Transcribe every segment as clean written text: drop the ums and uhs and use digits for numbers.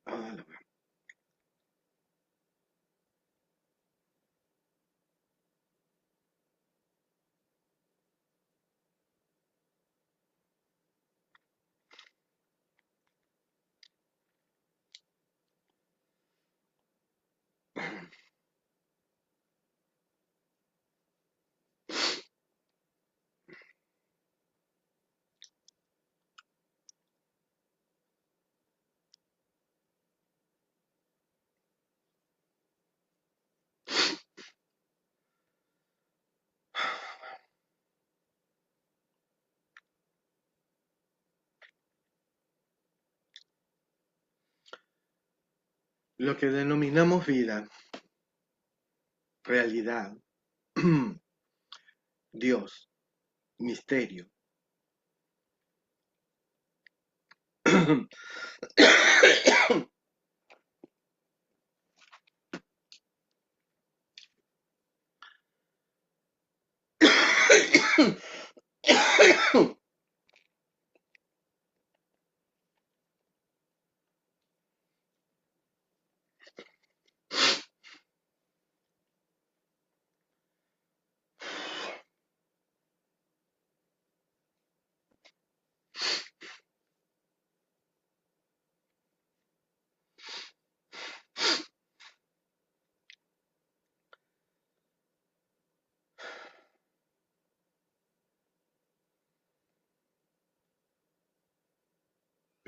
Ah, la wea. Lo que denominamos vida, realidad, Dios, misterio,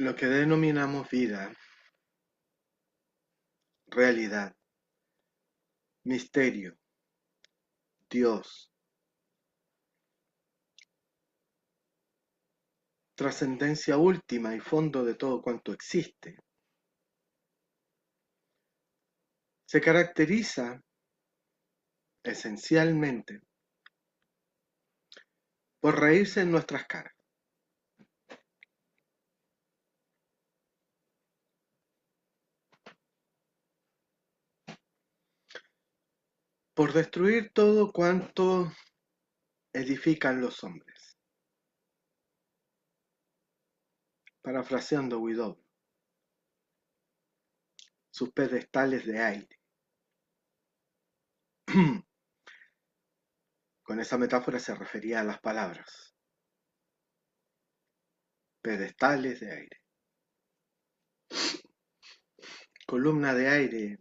lo que denominamos vida, realidad, misterio, Dios, trascendencia última y fondo de todo cuanto existe, se caracteriza esencialmente por reírse en nuestras caras, por destruir todo cuanto edifican los hombres, parafraseando Widom, sus pedestales de aire. Con esa metáfora se refería a las palabras, pedestales de aire, columna de aire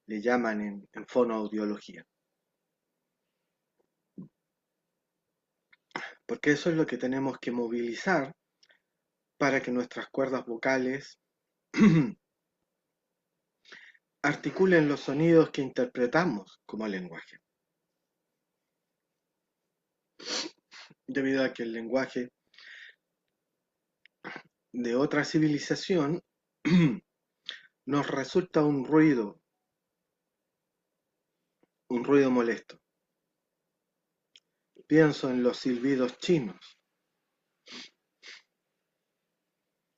le llaman en fonoaudiología, porque eso es lo que tenemos que movilizar para que nuestras cuerdas vocales articulen los sonidos que interpretamos como lenguaje. Debido a que el lenguaje de otra civilización nos resulta un ruido molesto. Pienso en los silbidos chinos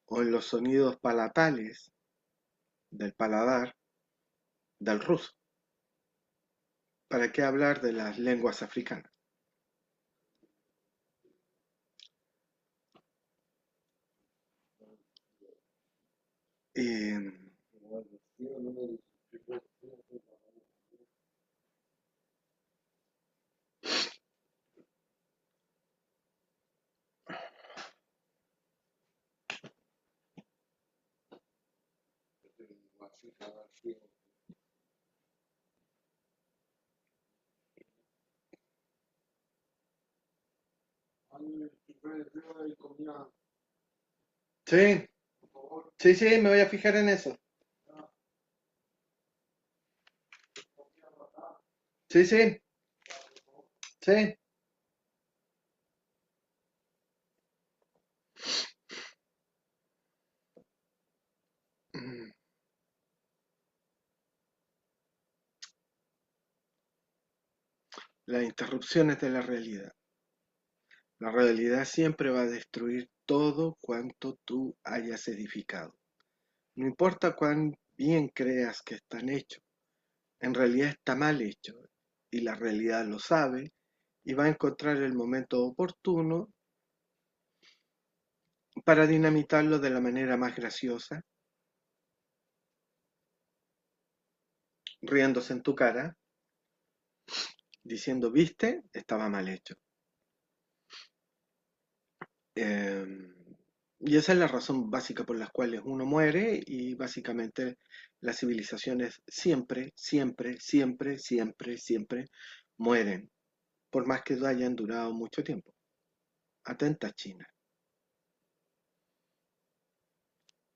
o en los sonidos palatales del paladar del ruso. ¿Para qué hablar de las lenguas africanas? Eh, sí, sí, me voy a fijar en eso. Sí, sí, sí. Las interrupciones de la realidad. La realidad siempre va a destruir todo cuanto tú hayas edificado. No importa cuán bien creas que están hechos, en realidad está mal hecho. y la realidad lo sabe y va a encontrar el momento oportuno para dinamitarlo de la manera más graciosa, riéndose en tu cara, diciendo, viste, estaba mal hecho. Eh, y esa es la razón básica por la cual uno muere y básicamente las civilizaciones siempre, siempre, siempre, siempre, siempre mueren, por más que hayan durado mucho tiempo. Atenta China.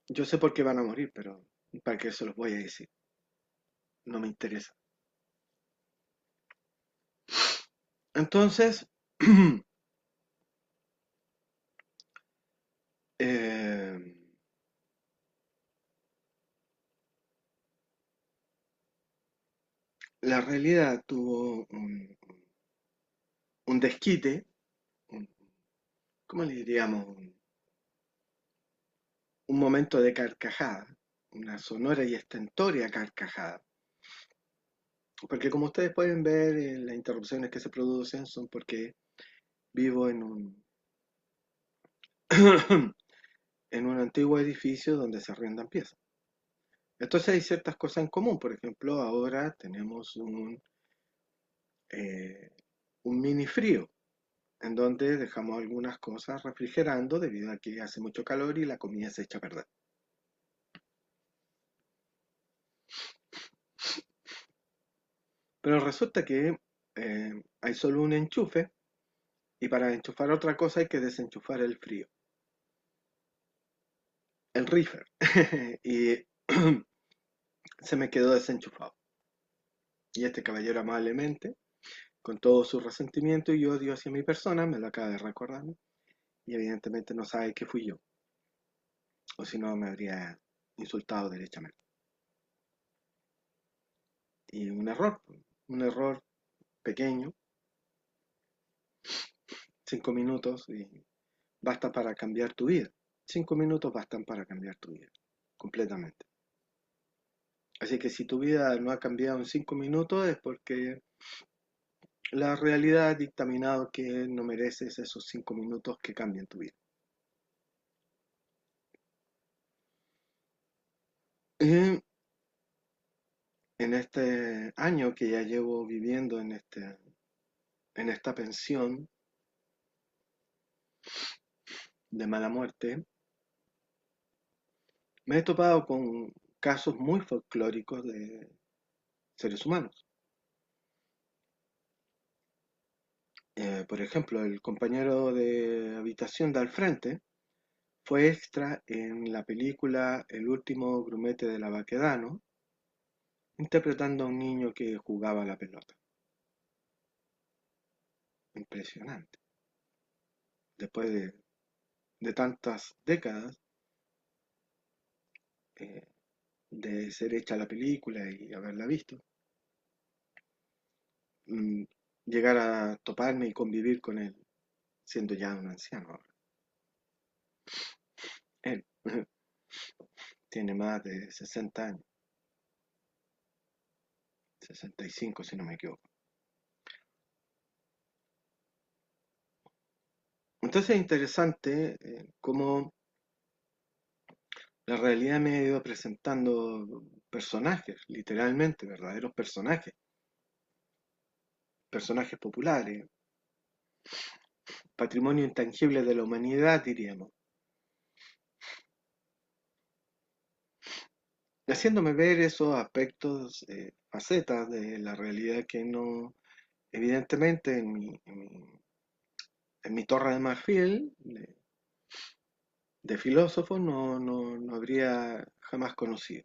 Yo sé por qué van a morir, pero ¿para qué se los voy a decir? No me interesa. Entonces, eh, la realidad tuvo un desquite, un- ¿cómo le diríamos? Un momento de carcajada, una sonora y estentórea carcajada. Porque como ustedes pueden ver, las interrupciones que se producen son porque vivo en un, en un antiguo edificio donde se arrendan piezas. Entonces hay ciertas cosas en común. Por ejemplo, ahora tenemos eh, un mini frío, en donde dejamos algunas cosas refrigerando debido a que hace mucho calor y la comida se echa a perder. Pero resulta que hay solo un enchufe y para enchufar otra cosa hay que desenchufar el frío, el reefer. Y se me quedó desenchufado. Y este caballero amablemente, con todo su resentimiento y odio hacia mi persona, me lo acaba de recordar. Y evidentemente no sabe que fui yo. O si no, me habría insultado derechamente. Y un error pequeño, 5 minutos, y basta para cambiar tu vida. 5 minutos bastan para cambiar tu vida, completamente. Así que si tu vida no ha cambiado en 5 minutos es porque la realidad ha dictaminado que no mereces esos 5 minutos que cambian tu vida. Y en este año que ya llevo viviendo en esta pensión de mala muerte, me he topado con casos muy folclóricos de seres humanos. Por ejemplo, el compañero de habitación de al frente fue extra en la película El último grumete de la Baquedano, interpretando a un niño que jugaba a la pelota. Impresionante. Después de tantas décadas eh, de ser hecha la película y haberla visto, mm, llegar a toparme y convivir con él, siendo ya un anciano ahora. Él tiene más de 60 años, 65 si no me equivoco. Entonces es interesante cómo la realidad me ha ido presentando personajes, literalmente, verdaderos personajes, personajes populares, patrimonio intangible de la humanidad, diríamos, haciéndome ver esos aspectos, facetas de la realidad que no, evidentemente en mi torre de marfil de filósofo no habría jamás conocido.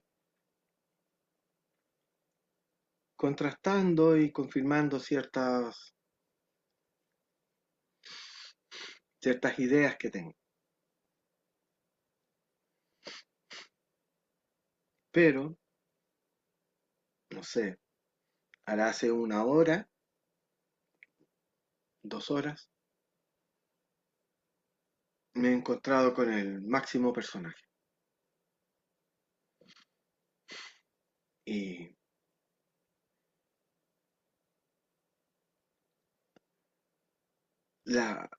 Contrastando y confirmando ciertas ideas que tengo. Pero, no sé, hará hace una hora, 2 horas, me he encontrado con el máximo personaje. Y la,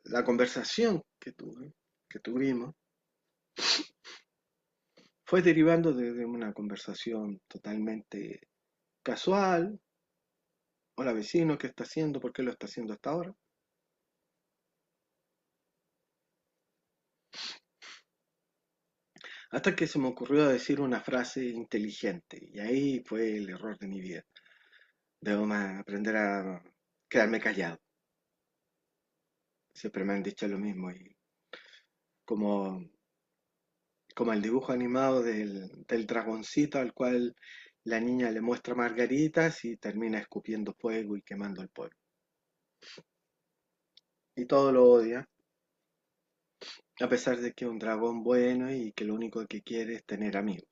la conversación que tuvimos, fue derivando de una conversación totalmente casual. Hola vecino, ¿qué está haciendo? ¿Por qué lo está haciendo hasta ahora? Hasta que se me ocurrió decir una frase inteligente y ahí fue el error de mi vida. Debo aprender a quedarme callado. Siempre me han dicho lo mismo y como, como el dibujo animado del dragoncito al cual la niña le muestra margaritas y termina escupiendo fuego y quemando el pueblo. Y todo lo odia, a pesar de que es un dragón bueno y que lo único que quiere es tener amigos.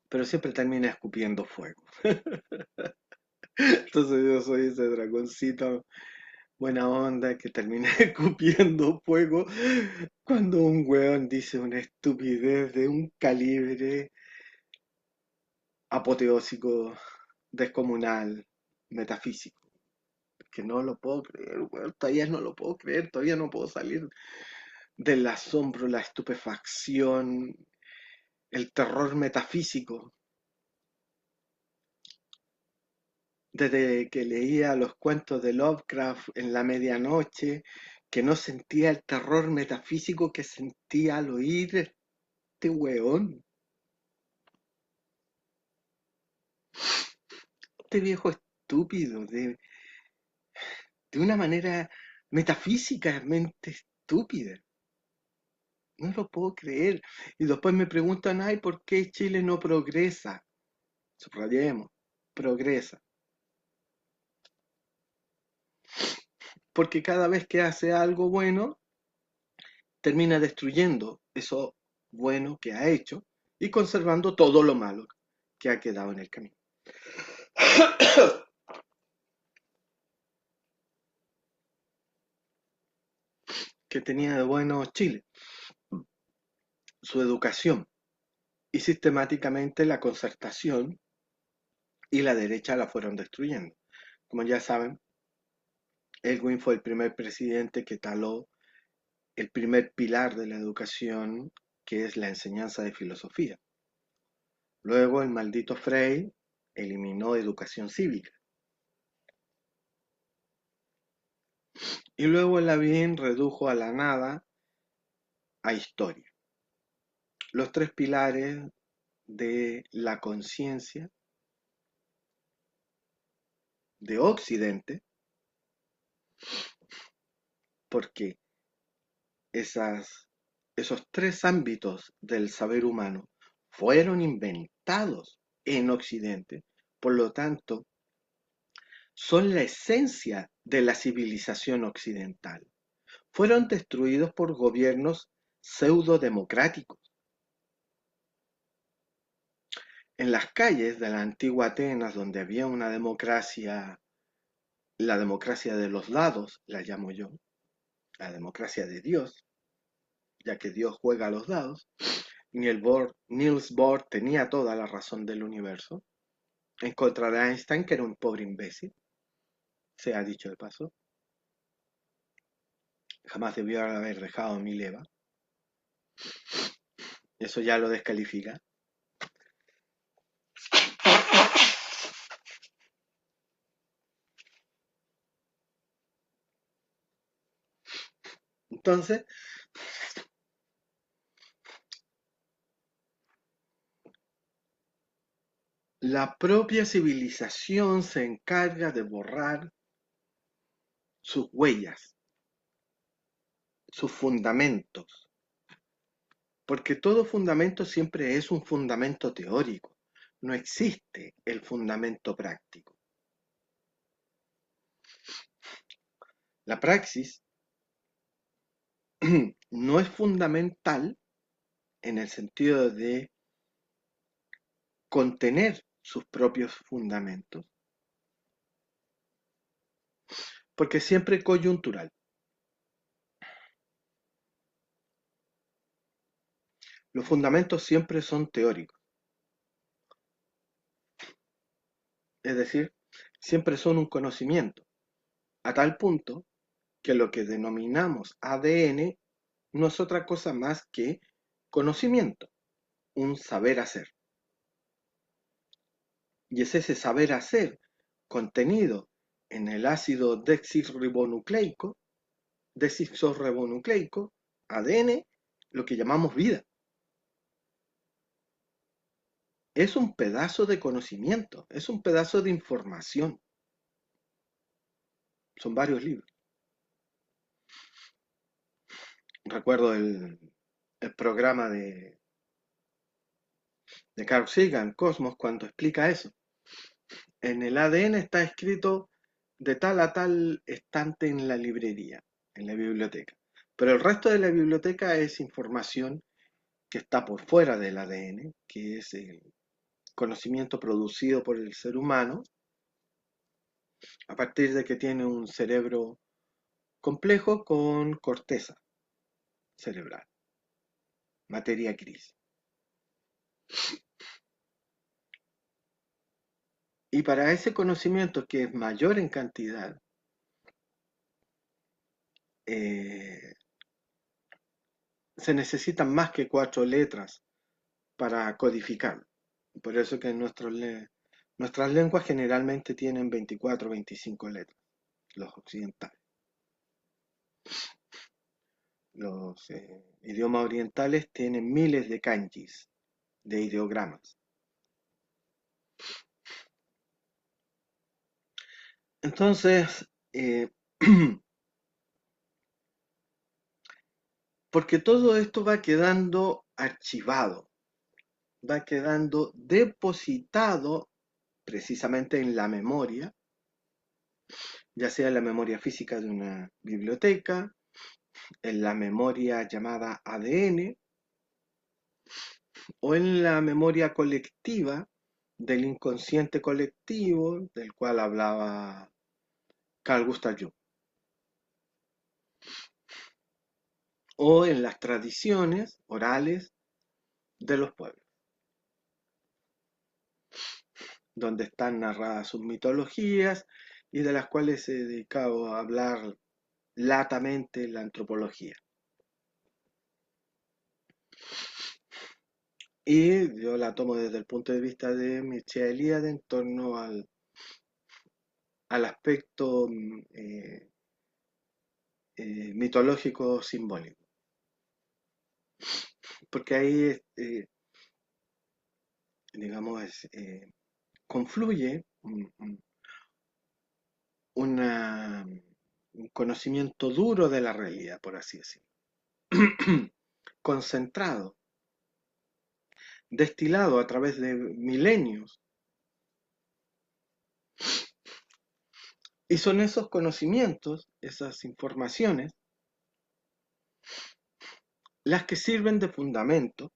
Pero siempre termina escupiendo fuego. Entonces yo soy ese dragoncito buena onda que termina escupiendo fuego cuando un weón dice una estupidez de un calibre apoteósico, descomunal, metafísico. Que no lo puedo creer, weón, todavía no lo puedo creer, todavía no puedo salir del asombro, la estupefacción, el terror metafísico. Desde que leía los cuentos de Lovecraft en la medianoche, que no sentía el terror metafísico que sentía al oír este weón, este viejo estúpido, de una manera metafísicamente estúpida. No lo puedo creer. Y después me preguntan, ay, ¿por qué Chile no progresa? Subrayemos, progresa. Porque cada vez que hace algo bueno, termina destruyendo eso bueno que ha hecho y conservando todo lo malo que ha quedado en el camino. Que tenía de bueno Chile, su educación y sistemáticamente la concertación y la derecha la fueron destruyendo. Como ya saben, Elwin fue el primer presidente que taló el primer pilar de la educación, que es la enseñanza de filosofía. Luego el maldito Frey eliminó educación cívica. Y luego Lavín redujo a la nada a historia. Los tres pilares de la conciencia de Occidente, porque esos tres ámbitos del saber humano fueron inventados en Occidente, por lo tanto, son la esencia de la civilización occidental. Fueron destruidos por gobiernos pseudo-democráticos. En las calles de la antigua Atenas, donde había una democracia, la democracia de los dados, la llamo yo, la democracia de Dios, ya que Dios juega a los dados, Niels Bohr tenía toda la razón del universo, en contra de Einstein, que era un pobre imbécil, se ha dicho de paso, jamás debió haber dejado mi leva, eso ya lo descalifica. Entonces, la propia civilización se encarga de borrar sus huellas, sus fundamentos, porque todo fundamento siempre es un fundamento teórico, no existe el fundamento práctico. La praxis no es fundamental en el sentido de contener sus propios fundamentos, porque siempre es coyuntural. Los fundamentos siempre son teóricos, es decir, siempre son un conocimiento, a tal punto que lo que denominamos ADN no es otra cosa más que conocimiento, un saber hacer. Y es ese saber hacer contenido en el ácido desoxirribonucleico, ADN, lo que llamamos vida. Es un pedazo de conocimiento, es un pedazo de información. Son varios libros. Recuerdo el programa de Carl Sagan, Cosmos, cuando explica eso. En el ADN está escrito de tal a tal estante en la librería, en la biblioteca. Pero el resto de la biblioteca es información que está por fuera del ADN, que es el conocimiento producido por el ser humano a partir de que tiene un cerebro complejo con corteza cerebral, materia gris. Y para ese conocimiento que es mayor en cantidad, eh, se necesitan más que 4 letras para codificarlo. Por eso que nuestras lenguas generalmente tienen 24 o 25 letras, los occidentales. Los idiomas orientales tienen miles de kanjis, de ideogramas. Entonces, porque todo esto va quedando archivado, va quedando depositado precisamente en la memoria, ya sea en la memoria física de una biblioteca, en la memoria llamada ADN o en la memoria colectiva del inconsciente colectivo del cual hablaba Carl Gustav Jung, o en las tradiciones orales de los pueblos, donde están narradas sus mitologías y de las cuales se dedicado a hablar latamente la antropología. Y yo la tomo desde el punto de vista de Mircea Eliade en torno al aspecto mitológico simbólico. Porque ahí, digamos, confluye un conocimiento duro de la realidad, por así decirlo, concentrado, destilado a través de milenios. Y son esos conocimientos, esas informaciones, las que sirven de fundamento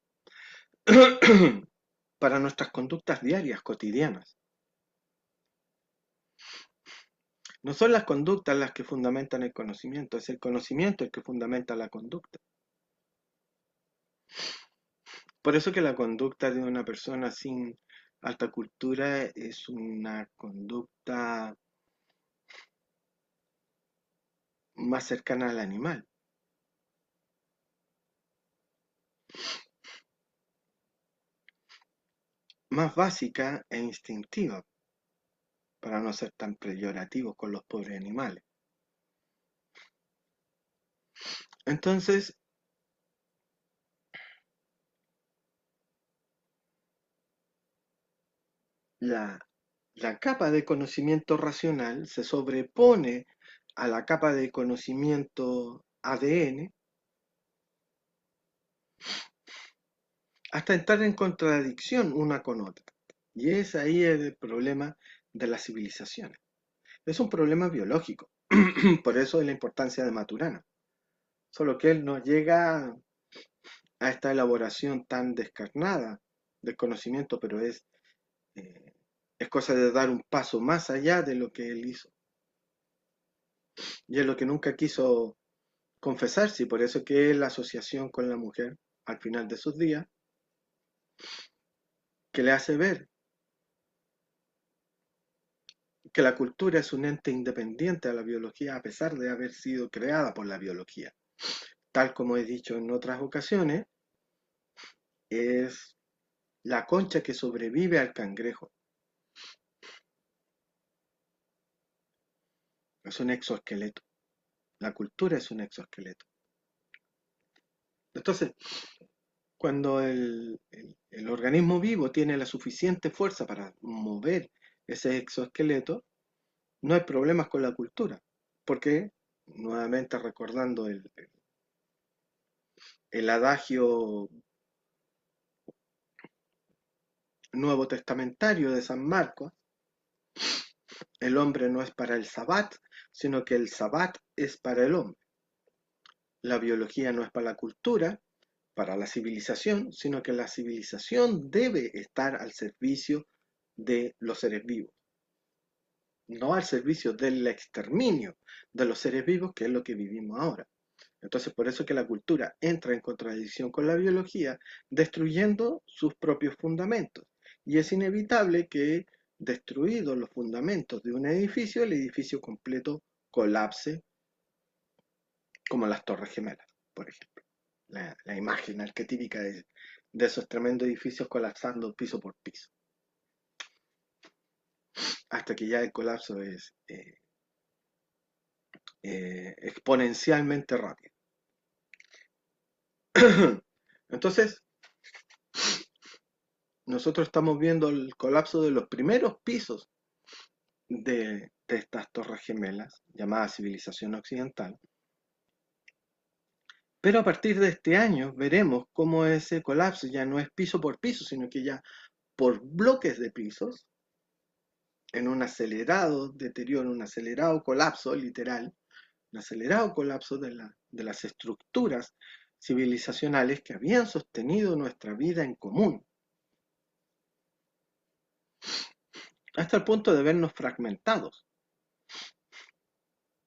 para nuestras conductas diarias, cotidianas. No son las conductas las que fundamentan el conocimiento, es el conocimiento el que fundamenta la conducta. Por eso que la conducta de una persona sin alta cultura es una conducta más cercana al animal. Más básica e instintiva, para no ser tan peyorativos con los pobres animales. Entonces, la, la capa de conocimiento racional se sobrepone a la capa de conocimiento ADN hasta entrar en contradicción una con otra. Y es ahí el problema de las civilizaciones. Es un problema biológico, por eso es la importancia de Maturana. Solo que él no llega a esta elaboración tan descarnada del conocimiento, pero eh, es cosa de dar un paso más allá de lo que él hizo. Y es lo que nunca quiso confesarse, y por eso que es la asociación con la mujer al final de sus días, que le hace ver que la cultura es un ente independiente a la biología a pesar de haber sido creada por la biología. Tal como he dicho en otras ocasiones, es la concha que sobrevive al cangrejo. Es un exoesqueleto. La cultura es un exoesqueleto. Entonces, cuando el organismo vivo tiene la suficiente fuerza para mover ese exoesqueleto, no hay problemas con la cultura. Porque, nuevamente recordando el adagio nuevo testamentario de San Marcos, el hombre no es para el sabbat, sino que el sabbat es para el hombre. La biología no es para la cultura, para la civilización, sino que la civilización debe estar al servicio de los seres vivos, no al servicio del exterminio de los seres vivos, que es lo que vivimos ahora. Entonces, por eso que la cultura entra en contradicción con la biología, destruyendo sus propios fundamentos. Y es inevitable que, destruidos los fundamentos de un edificio, el edificio completo colapse, como las Torres Gemelas, por ejemplo. La imagen arquetípica de esos tremendos edificios colapsando piso por piso, hasta que ya el colapso es exponencialmente rápido. Entonces, nosotros estamos viendo el colapso de los primeros pisos de estas torres gemelas, llamadas civilización occidental, pero a partir de este año veremos cómo ese colapso ya no es piso por piso, sino que ya por bloques de pisos, en un acelerado deterioro, un acelerado colapso literal, un acelerado colapso de las estructuras civilizacionales que habían sostenido nuestra vida en común, hasta el punto de vernos fragmentados,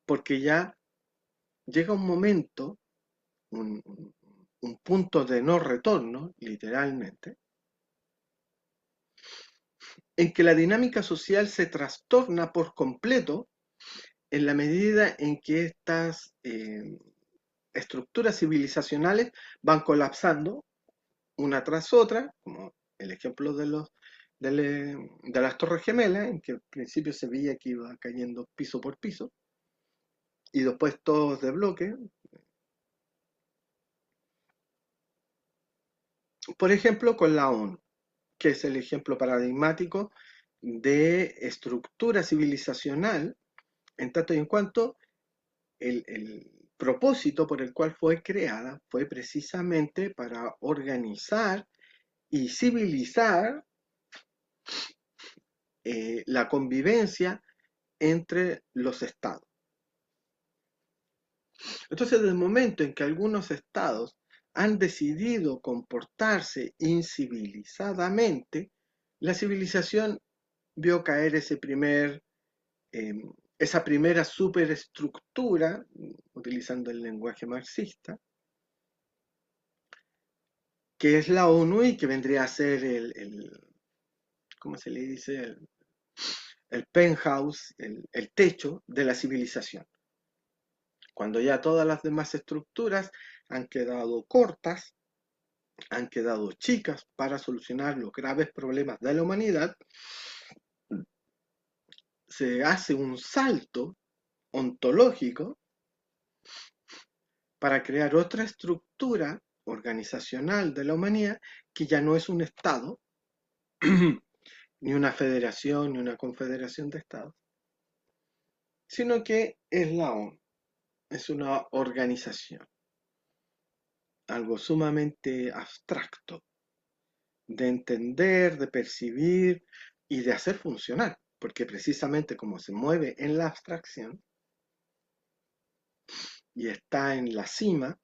porque ya llega un momento, un, un punto de no retorno, literalmente, en que la dinámica social se trastorna por completo en la medida en que estas estructuras civilizacionales van colapsando una tras otra, como el ejemplo de las Torres Gemelas, en que al principio se veía que iba cayendo piso por piso, y después todos de bloque. Por ejemplo, con la ONU, que es el ejemplo paradigmático de estructura civilizacional, en tanto y en cuanto el propósito por el cual fue creada fue precisamente para organizar y civilizar la convivencia entre los estados. Entonces, desde el momento en que algunos estados han decidido comportarse incivilizadamente, la civilización vio caer eh, esa primera superestructura, utilizando el lenguaje marxista, que es la ONU y que vendría a ser ¿cómo se le dice? El penthouse, el techo de la civilización. Cuando ya todas las demás estructuras han quedado cortas, han quedado chicas para solucionar los graves problemas de la humanidad, se hace un salto ontológico para crear otra estructura organizacional de la humanidad que ya no es un Estado, ni una federación, ni una confederación de Estados, sino que es la ONU, es una organización, algo sumamente abstracto, de entender, de percibir y de hacer funcionar, porque precisamente como se mueve en la abstracción y está en la cima,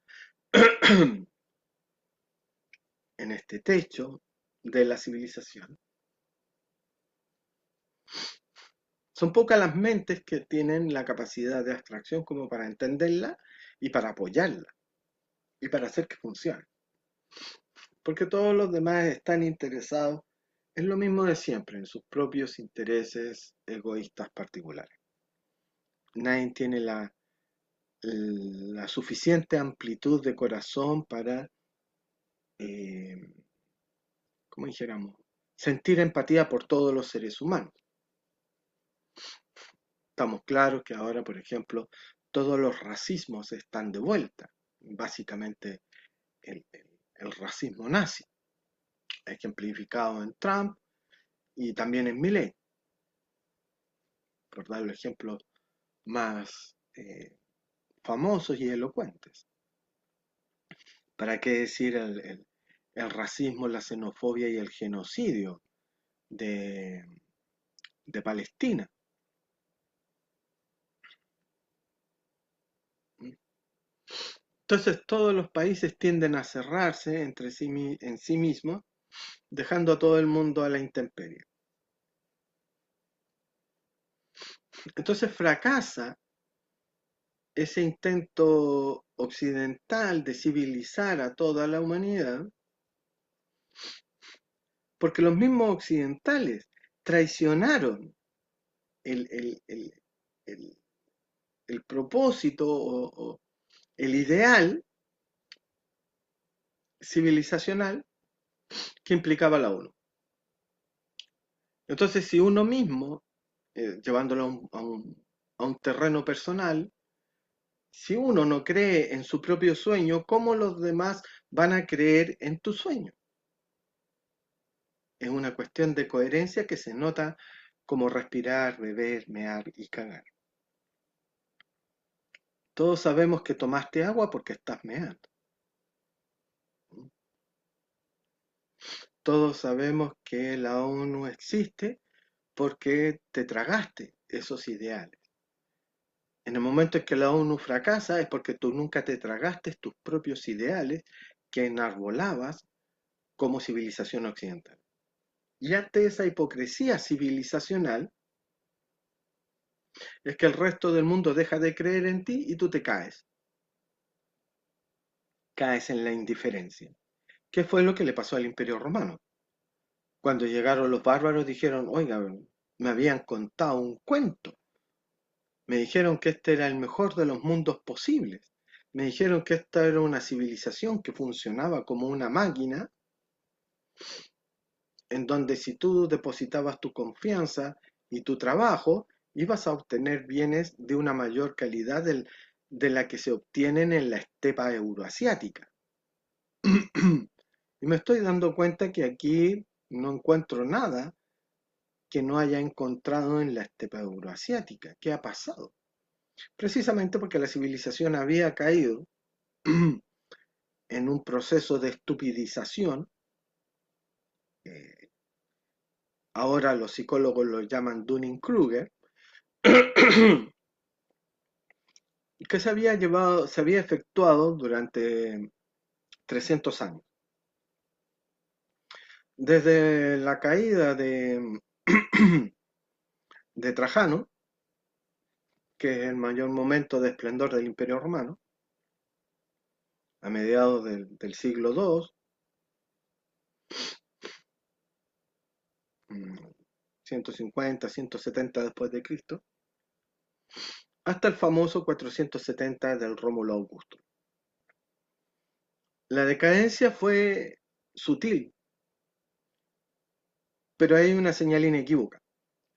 en este techo de la civilización, son pocas las mentes que tienen la capacidad de abstracción como para entenderla y para apoyarla y para hacer que funcione. Porque todos los demás están interesados Es lo mismo de siempre, en sus propios intereses egoístas particulares. Nadie tiene la suficiente amplitud de corazón para, eh, como dijéramos, sentir empatía por todos los seres humanos. Estamos claros que ahora, por ejemplo, todos los racismos están de vuelta. Básicamente el racismo nazi, ejemplificado en Trump y también en Milei, por dar los ejemplos más famosos y elocuentes. ¿Para qué decir el racismo, la xenofobia y el genocidio de, de Palestina? Entonces todos los países tienden a cerrarse entre sí, en sí mismos, dejando a todo el mundo a la intemperie. Entonces fracasa ese intento occidental de civilizar a toda la humanidad, porque los mismos occidentales traicionaron el, el- el- el- el propósito o el ideal civilizacional que implicaba la ONU. Entonces, si uno mismo, llevándolo a un terreno personal, si uno no cree en su propio sueño, ¿cómo los demás van a creer en tu sueño? Es una cuestión de coherencia que se nota como respirar, beber, mear y cagar. Todos sabemos que tomaste agua porque estás meando. Todos sabemos que la ONU existe porque te tragaste esos ideales. En el momento en que la ONU fracasa es porque tú nunca te tragaste tus propios ideales que enarbolabas como civilización occidental. Y ante esa hipocresía civilizacional es que el resto del mundo deja de creer en ti y tú te caes. Caes en la indiferencia. ¿Qué fue lo que le pasó al Imperio Romano? Cuando llegaron los bárbaros dijeron, oiga, me habían contado un cuento. Me dijeron que este era el mejor de los mundos posibles. Me dijeron que esta era una civilización que funcionaba como una máquina en donde si tú depositabas tu confianza y tu trabajo, ibas a obtener bienes de una mayor calidad de la que se obtienen en la estepa euroasiática. Y me estoy dando cuenta que aquí no encuentro nada que no haya encontrado en la estepa euroasiática. ¿Qué ha pasado? Precisamente porque la civilización había caído en un proceso de estupidización. eh, Ahora los psicólogos lo llaman Dunning-Kruger, que se había efectuado durante 300 años. Desde la caída de Trajano, que es el mayor momento de esplendor del Imperio Romano, a mediados del siglo II, 150, 170 después de Cristo, hasta el famoso 470 del Rómulo Augusto. La decadencia fue sutil, pero hay una señal inequívoca.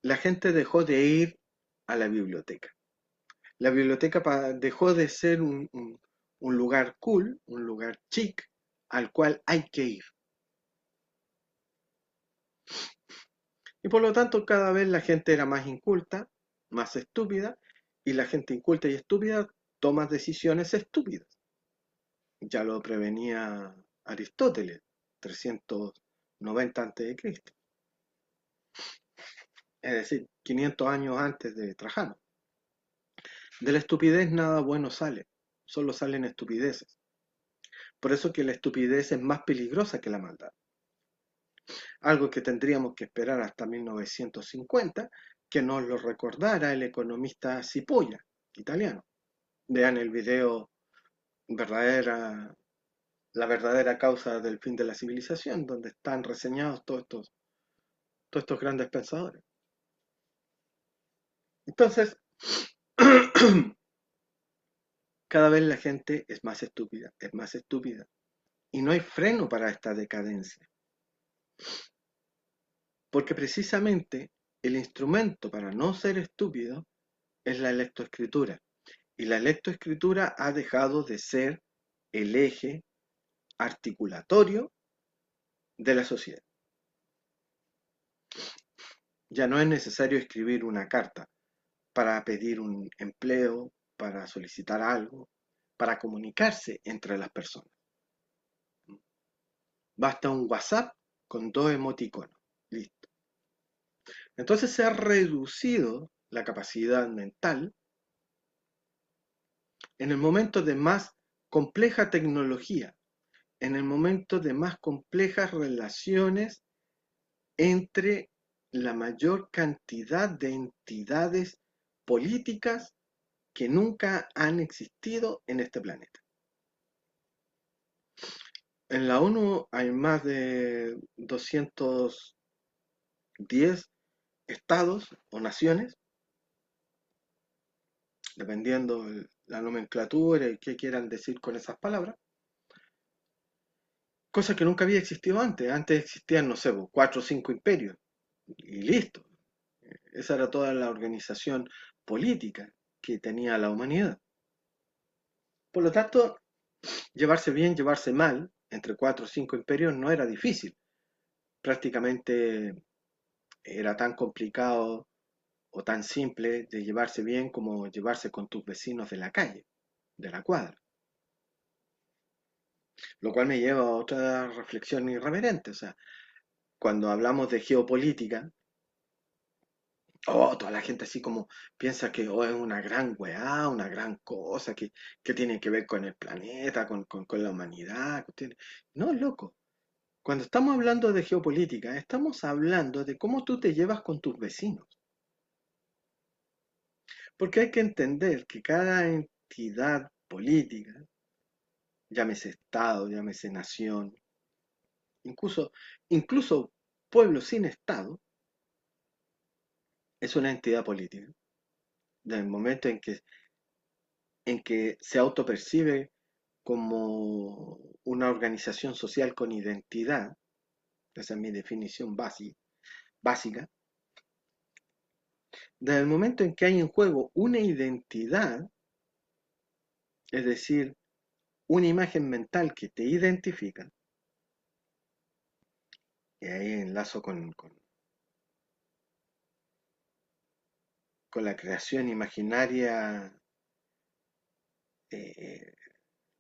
La gente dejó de ir a la biblioteca. La biblioteca dejó de ser un lugar cool, un lugar chic, al cual hay que ir. Y por lo tanto cada vez la gente era más inculta, más estúpida, y la gente inculta y estúpida toma decisiones estúpidas. Ya lo prevenía Aristóteles, 390 a.C., es decir, 500 años antes de Trajano. De la estupidez nada bueno sale, solo salen estupideces. Por eso que la estupidez es más peligrosa que la maldad. Algo que tendríamos que esperar hasta 1950, que nos lo recordara el economista Cipolla, italiano. Vean el video verdadera, La verdadera causa del fin de la civilización, donde están reseñados todos estos todos estos grandes pensadores. Entonces, cada vez la gente es más estúpida, y no hay freno para esta decadencia, porque precisamente el instrumento para no ser estúpido es la lectoescritura, y la lectoescritura ha dejado de ser el eje articulatorio de la sociedad. Ya no es necesario escribir una carta para pedir un empleo, para solicitar algo, para comunicarse entre las personas. Basta un WhatsApp con 2 emoticonos. Listo. Entonces se ha reducido la capacidad mental en el momento de más compleja tecnología, en el momento de más complejas relaciones entre la mayor cantidad de entidades políticas que nunca han existido en este planeta. En la ONU hay más de 210 estados o naciones, dependiendo la nomenclatura y qué quieran decir con esas palabras, cosa que nunca había existido antes. Antes existían, no sé, 4 o 5 imperios y listo. Esa era toda la organización política que tenía la humanidad. Por lo tanto, llevarse bien, llevarse mal, entre 4 o 5 imperios no era difícil. Prácticamente era tan complicado o tan simple de llevarse bien como llevarse con tus vecinos de la calle, de la cuadra. Lo cual me lleva a otra reflexión irreverente. O sea, cuando hablamos de geopolítica, toda la gente así como piensa que es una gran weá, una gran cosa, que tiene que ver con el planeta, con la humanidad. No, loco. Cuando estamos hablando de geopolítica, estamos hablando de cómo tú te llevas con tus vecinos. Porque hay que entender que cada entidad política, llámese Estado, llámese nación, incluso, incluso pueblo sin Estado, es una entidad política. Desde el momento en que se autopercibe como una organización social con identidad, esa es mi definición básica, desde el momento en que hay en juego una identidad, es decir, una imagen mental que te identifica, y ahí enlazo con la creación imaginaria eh,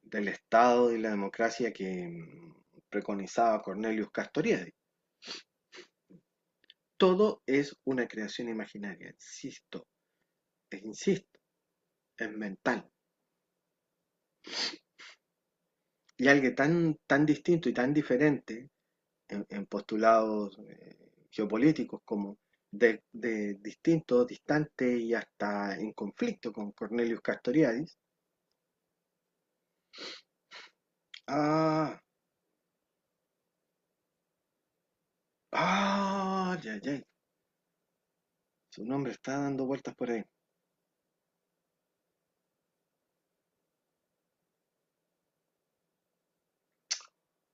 del Estado y la democracia que preconizaba Cornelius Castoriadis. Todo es una creación imaginaria, insisto, es mental. Y algo tan distinto y tan diferente en postulados geopolíticos como de distinto, distante y hasta en conflicto con Cornelius Castoriadis. Ah, ya, ya. Su nombre está dando vueltas por ahí.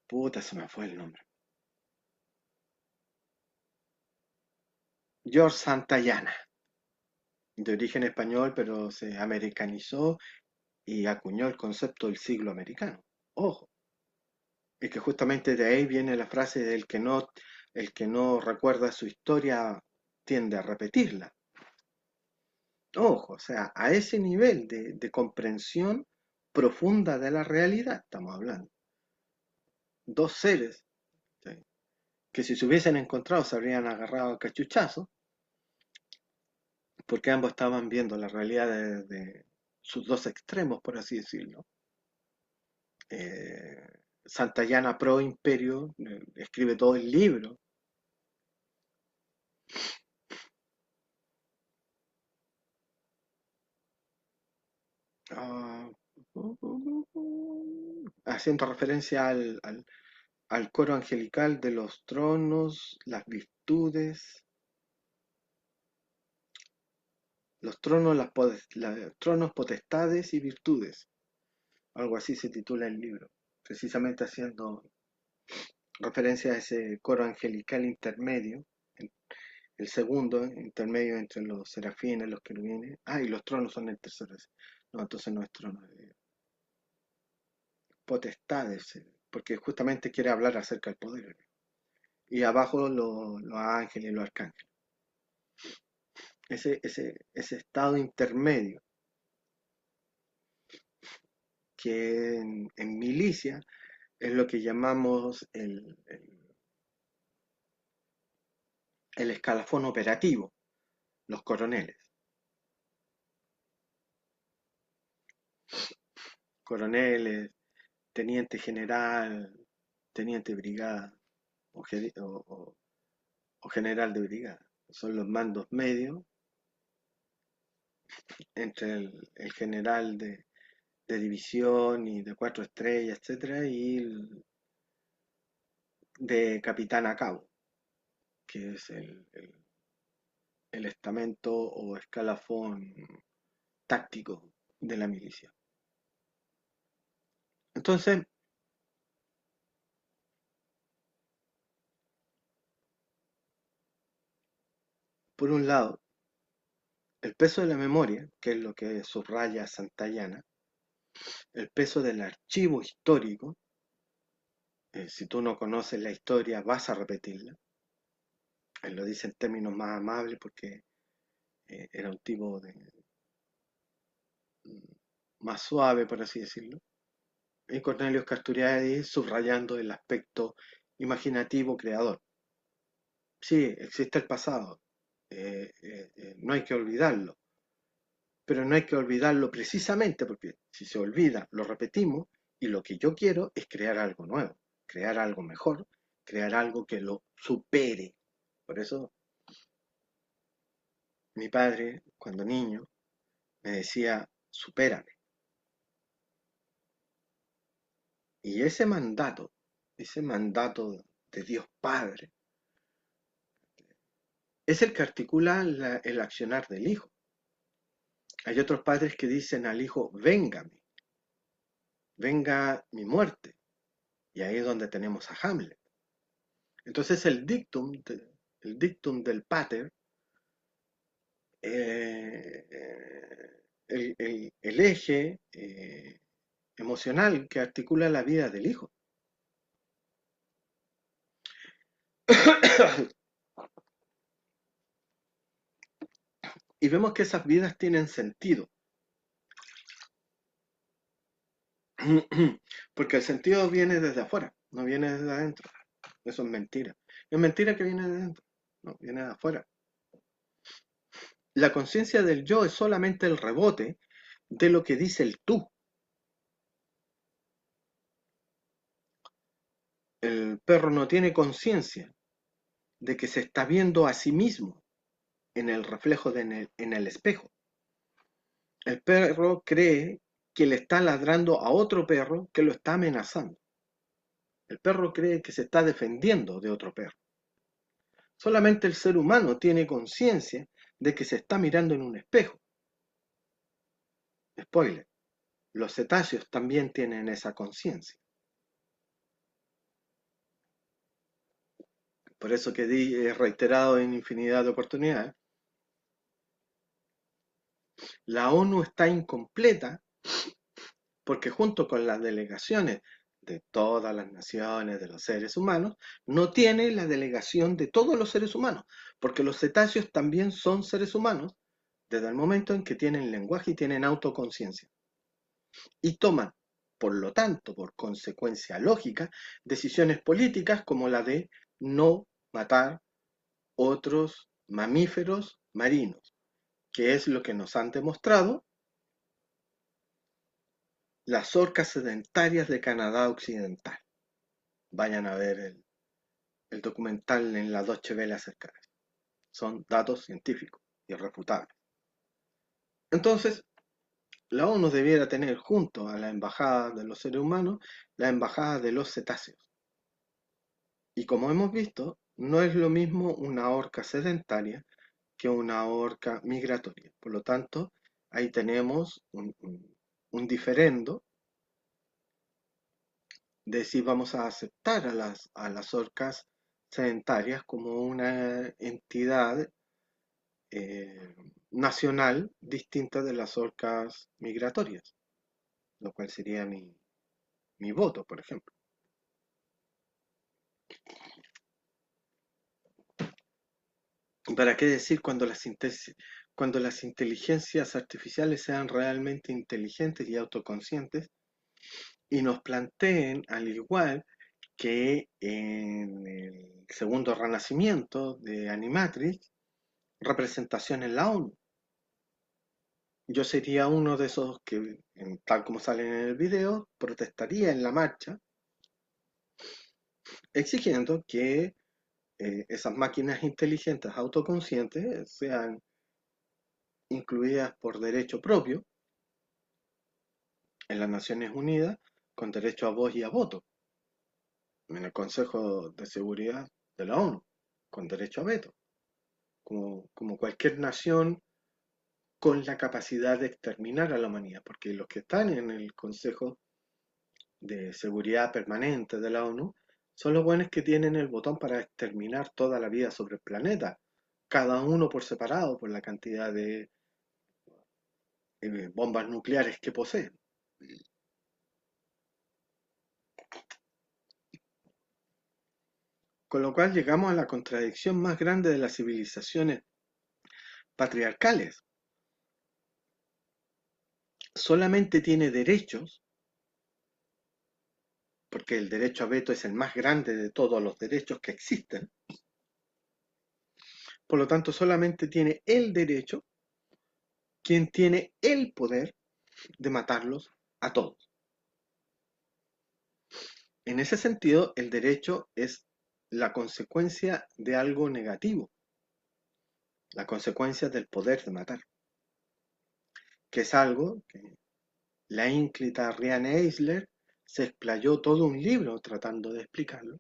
Puta, se me fue el nombre. George Santayana, de origen español, pero se americanizó y acuñó el concepto del siglo americano. Ojo, y que justamente de ahí viene la frase del el que no recuerda su historia tiende a repetirla. Ojo, o sea, a ese nivel de comprensión profunda de la realidad estamos hablando. Dos seres, ¿sí?, que si se hubiesen encontrado se habrían agarrado a cachuchazo, porque ambos estaban viendo la realidad de sus dos extremos, por así decirlo. Eh, Santayana pro imperio, escribe todo el libro. Ah, haciendo referencia al coro angelical de los tronos, las virtudes, los tronos, tronos, potestades y virtudes. Algo así se titula el libro, precisamente haciendo referencia a ese coro angelical intermedio, el segundo intermedio entre los serafines, los querubines. Ah, y los tronos son el tercero. No, entonces no es trono, potestades, porque justamente quiere hablar acerca del poder. Y abajo los ángeles y los arcángeles. Ese estado intermedio que en milicia es lo que llamamos el escalafón operativo, los coroneles. Coroneles, teniente general, teniente de brigada o general de brigada. Son los mandos medios entre el general de división y de 4 estrellas, etcétera, y el de capitán a cabo, que es el estamento o escalafón táctico de la milicia. Entonces, por un lado, el peso de la memoria, que es lo que subraya Santayana, el peso del archivo histórico, si tú no conoces la historia vas a repetirla. Él lo dice en términos más amables porque era un tipo más suave, por así decirlo. Y Cornelius Castoriadis subrayando el aspecto imaginativo creador. Sí, existe el pasado, no hay que olvidarlo, pero no hay que olvidarlo precisamente porque si se olvida, lo repetimos y lo que yo quiero es crear algo nuevo, crear algo mejor, crear algo que lo supere. Por eso mi padre, cuando niño, me decía, supérame. Y ese mandato de Dios Padre, es el que articula el accionar del hijo. Hay otros padres que dicen al hijo, véngame, venga mi muerte. Y ahí es donde tenemos a Hamlet. Entonces el dictum del pater, el eje emocional que articula la vida del hijo. Y vemos que esas vidas tienen sentido. Porque el sentido viene desde afuera, no viene desde adentro. Eso es mentira. Es mentira que viene de adentro, no, viene de afuera. La conciencia del yo es solamente el rebote de lo que dice el tú. El perro no tiene conciencia de que se está viendo a sí mismo en el reflejo en el espejo. El perro cree que le está ladrando a otro perro que lo está amenazando. El perro cree que se está defendiendo de otro perro. Solamente el ser humano tiene conciencia de que se está mirando en un espejo. Spoiler, los cetáceos también tienen esa conciencia. Por eso que he reiterado en infinidad de oportunidades, la ONU está incompleta porque junto con las delegaciones de todas las naciones, de los seres humanos, no tiene la delegación de todos los seres humanos, porque los cetáceos también son seres humanos desde el momento en que tienen lenguaje y tienen autoconciencia. Y toman, por lo tanto, por consecuencia lógica, decisiones políticas como la de no matar otros mamíferos marinos, que es lo que nos han demostrado las orcas sedentarias de Canadá Occidental. Vayan a ver el documental en la Deutsche Welle acerca de eso. Son datos científicos, irrefutables. Entonces, la ONU debiera tener junto a la embajada de los seres humanos la embajada de los cetáceos. Y como hemos visto, no es lo mismo una orca sedentaria que una orca migratoria. Por lo tanto, ahí tenemos un diferendo de si vamos a aceptar a las orcas sedentarias como una entidad nacional distinta de las orcas migratorias, lo cual sería mi voto, por ejemplo. ¿Para qué decir cuando las inteligencias artificiales sean realmente inteligentes y autoconscientes y nos planteen, al igual que en el segundo renacimiento de Animatrix, representación en la ONU? Yo sería uno de esos que, tal como salen en el video, protestaría en la marcha exigiendo que esas máquinas inteligentes autoconscientes sean incluidas por derecho propio en las Naciones Unidas con derecho a voz y a voto, en el Consejo de Seguridad de la ONU, con derecho a veto, como cualquier nación con la capacidad de exterminar a la humanidad, porque los que están en el Consejo de Seguridad Permanente de la ONU son los buenos que tienen el botón para exterminar toda la vida sobre el planeta, cada uno por separado por la cantidad de bombas nucleares que poseen. Con lo cual llegamos a la contradicción más grande de las civilizaciones patriarcales. Solamente tiene derechos, porque el derecho a veto es el más grande de todos los derechos que existen. Por lo tanto, solamente tiene el derecho quien tiene el poder de matarlos a todos. En ese sentido, el derecho es la consecuencia de algo negativo, la consecuencia del poder de matar, que es algo que la ínclita Riane Eisler se explayó todo un libro tratando de explicarlo.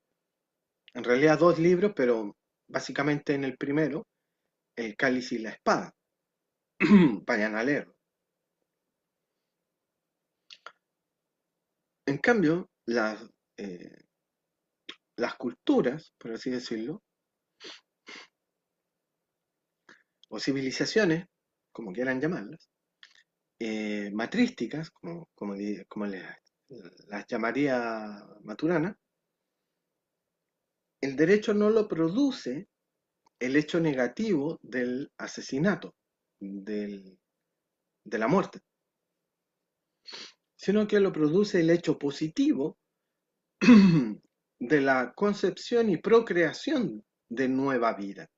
En realidad dos libros, pero básicamente en el primero, El cáliz y la espada. Vayan a leerlo. En cambio, las culturas, por así decirlo, o civilizaciones, como quieran llamarlas, matrísticas, como las llamaría Maturana, el derecho no lo produce el hecho negativo del asesinato, de la muerte, sino que lo produce el hecho positivo de la concepción y procreación de nueva vida.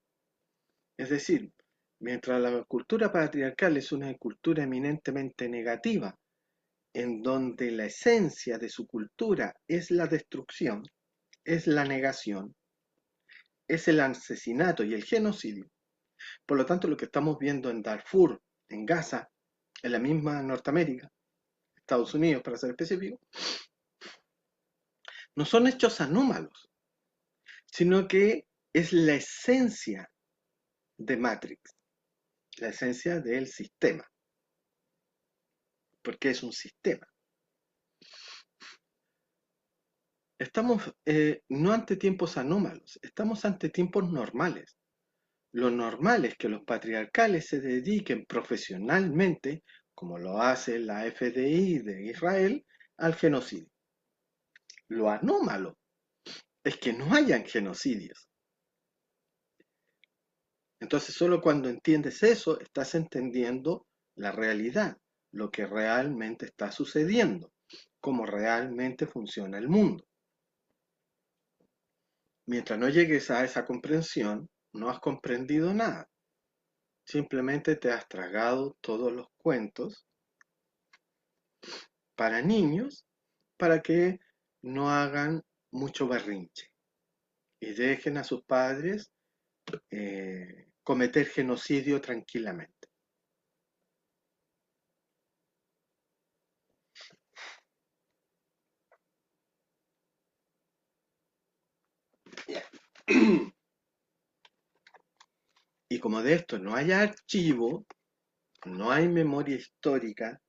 Es decir, mientras la cultura patriarcal es una cultura eminentemente negativa, en donde la esencia de su cultura es la destrucción, es la negación, es el asesinato y el genocidio. Por lo tanto, lo que estamos viendo en Darfur, en Gaza, en la misma Norteamérica, Estados Unidos para ser específico, no son hechos anómalos, sino que es la esencia de Matrix, la esencia del sistema, porque es un sistema. Estamos no ante tiempos anómalos, estamos ante tiempos normales. Lo normal es que los patriarcales se dediquen profesionalmente, como lo hace la FDI de Israel, al genocidio. Lo anómalo es que no hayan genocidios. Entonces, solo cuando entiendes eso, estás entendiendo la realidad, lo que realmente está sucediendo, cómo realmente funciona el mundo. Mientras no llegues a esa comprensión, no has comprendido nada. Simplemente te has tragado todos los cuentos para niños para que no hagan mucho berrinche y dejen a sus padres cometer genocidio tranquilamente. Y como de esto no hay archivo, no hay memoria histórica,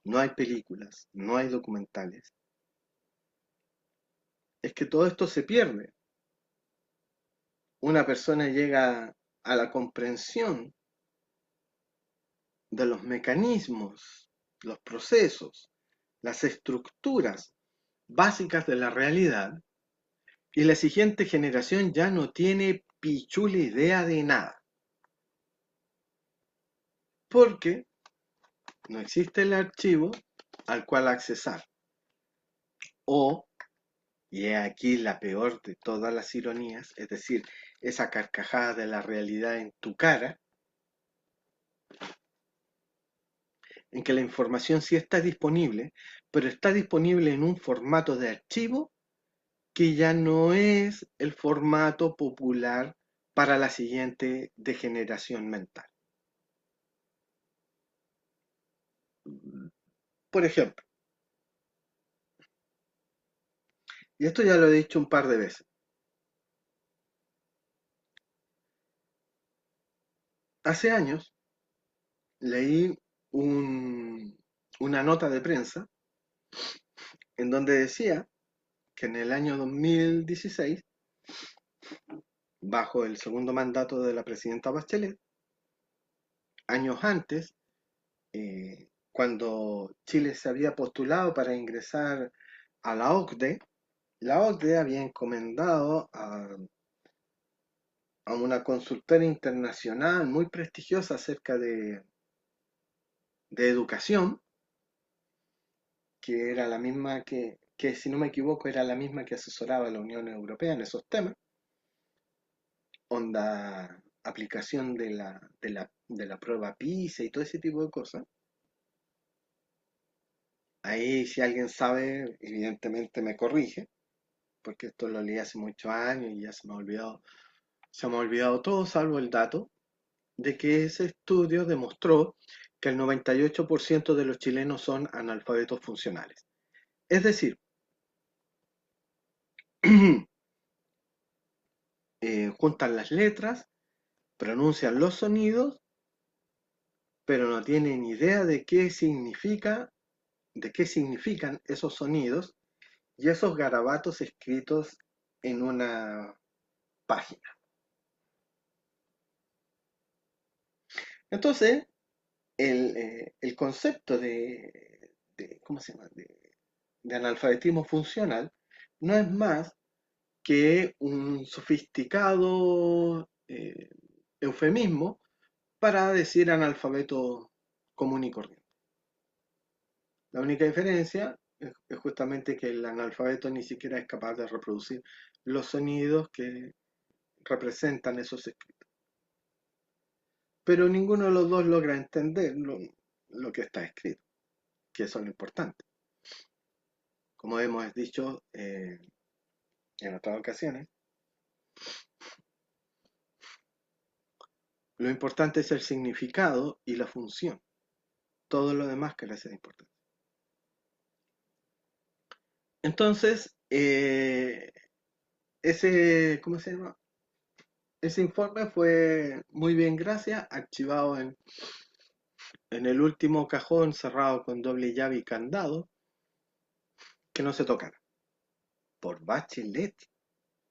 no hay películas, no hay documentales, es que todo esto se pierde. Una persona llega a la comprensión de los mecanismos, los procesos, las estructuras básicas de la realidad y la siguiente generación ya no tiene pichula idea de nada, porque no existe el archivo al cual accesar. O, y he aquí la peor de todas las ironías, es decir, esa carcajada de la realidad en tu cara, en que la información sí está disponible, pero está disponible en un formato de archivo que ya no es el formato popular para la siguiente degeneración mental. Por ejemplo, y esto ya lo he dicho un par de veces, hace años leí una nota de prensa en donde decía que en el año 2016, bajo el segundo mandato de la presidenta Bachelet, años antes, cuando Chile se había postulado para ingresar a la OCDE había encomendado a una consultora internacional muy prestigiosa acerca de educación, que era la misma que, si no me equivoco, era la misma que asesoraba a la Unión Europea en esos temas, onda aplicación de la prueba PISA y todo ese tipo de cosas. Ahí si alguien sabe, evidentemente me corrige, porque esto lo leí hace muchos años y ya se me ha olvidado todo salvo el dato de que ese estudio demostró que el 98% de los chilenos son analfabetos funcionales. Es decir, juntan las letras, pronuncian los sonidos, pero no tienen idea de qué significan esos sonidos y esos garabatos escritos en una página. Entonces, el concepto ¿cómo se llama? De analfabetismo funcional no es más que un sofisticado eufemismo para decir analfabeto común y corriente. La única diferencia es justamente que el analfabeto ni siquiera es capaz de reproducir los sonidos que representan esos escritos. Pero ninguno de los dos logra entender lo que está escrito, que eso es lo importante. Como hemos dicho en otras ocasiones, lo importante es el significado y la función. Todo lo demás carece de importancia. Entonces, ¿cómo se llama? Ese informe fue muy bien, gracias, archivado en el último cajón cerrado con doble llave y candado, que no se tocara. Por Bachelet.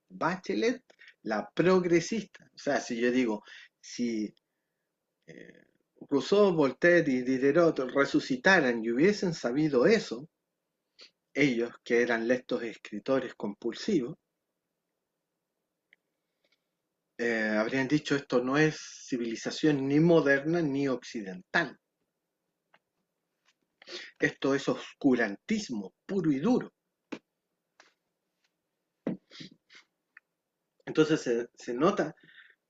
Bachelet, la progresista. O sea, si yo digo, si eh, Rousseau, Voltaire y Diderot resucitaran y hubiesen sabido eso, ellos que eran lectos escritores compulsivos, habrían dicho esto no es civilización ni moderna ni occidental. Esto es oscurantismo puro y duro. Entonces se nota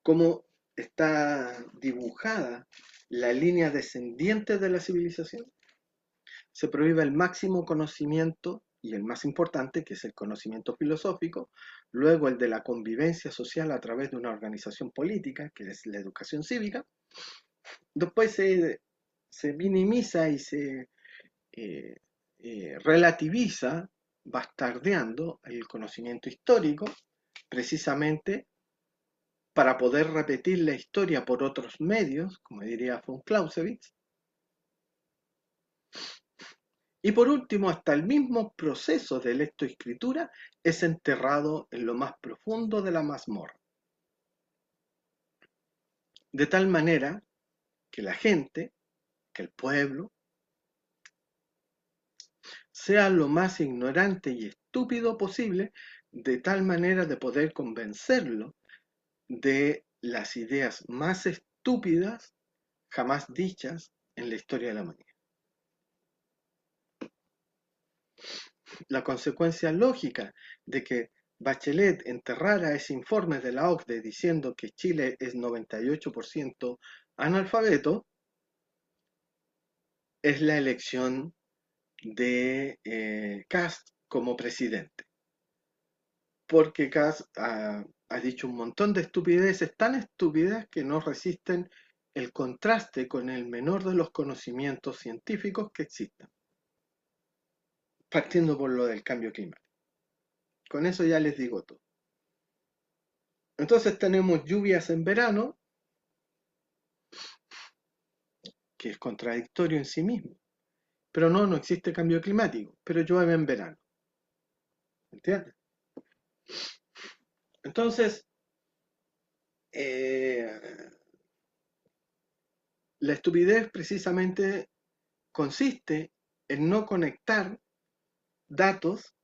cómo está dibujada la línea descendiente de la civilización. Se prohíbe el máximo conocimiento y el más importante, que es el conocimiento filosófico, luego el de la convivencia social a través de una organización política, que es la educación cívica. Después se minimiza y se relativiza bastardeando el conocimiento histórico precisamente para poder repetir la historia por otros medios, como diría von Clausewitz. Y por último, hasta el mismo proceso de lectoescritura es enterrado en lo más profundo de la mazmorra. De tal manera que la gente, que el pueblo, sea lo más ignorante y estúpido posible, de tal manera de poder convencerlo de las ideas más estúpidas jamás dichas en la historia de la humanidad. La consecuencia lógica de que Bachelet enterrara ese informe de la OCDE diciendo que Chile es 98% analfabeto es la elección de Kast como presidente. Porque Kast ha dicho un montón de estupideces, tan estúpidas que no resisten el contraste con el menor de los conocimientos científicos que existan, partiendo por lo del cambio climático. Con eso ya les digo todo. Entonces tenemos lluvias en verano, que es contradictorio en sí mismo. Pero no existe cambio climático, pero llueve en verano. ¿Entiendes? Entonces, la estupidez precisamente consiste en no conectar datos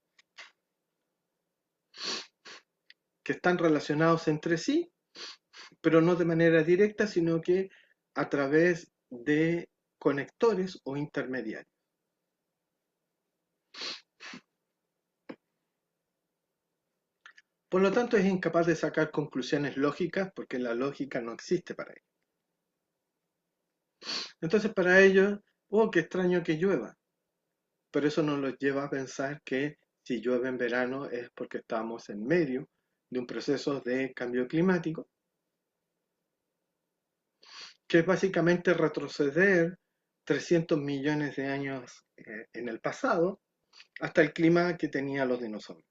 que están relacionados entre sí, pero no de manera directa, sino que a través de conectores o intermediarios. Por lo tanto, es incapaz de sacar conclusiones lógicas porque la lógica no existe para ello. Entonces, para ellos, oh, qué extraño que llueva. Pero eso nos los lleva a pensar que si llueve en verano es porque estamos en medio de un proceso de cambio climático, que es básicamente retroceder 300 millones de años en el pasado hasta el clima que tenían los dinosaurios.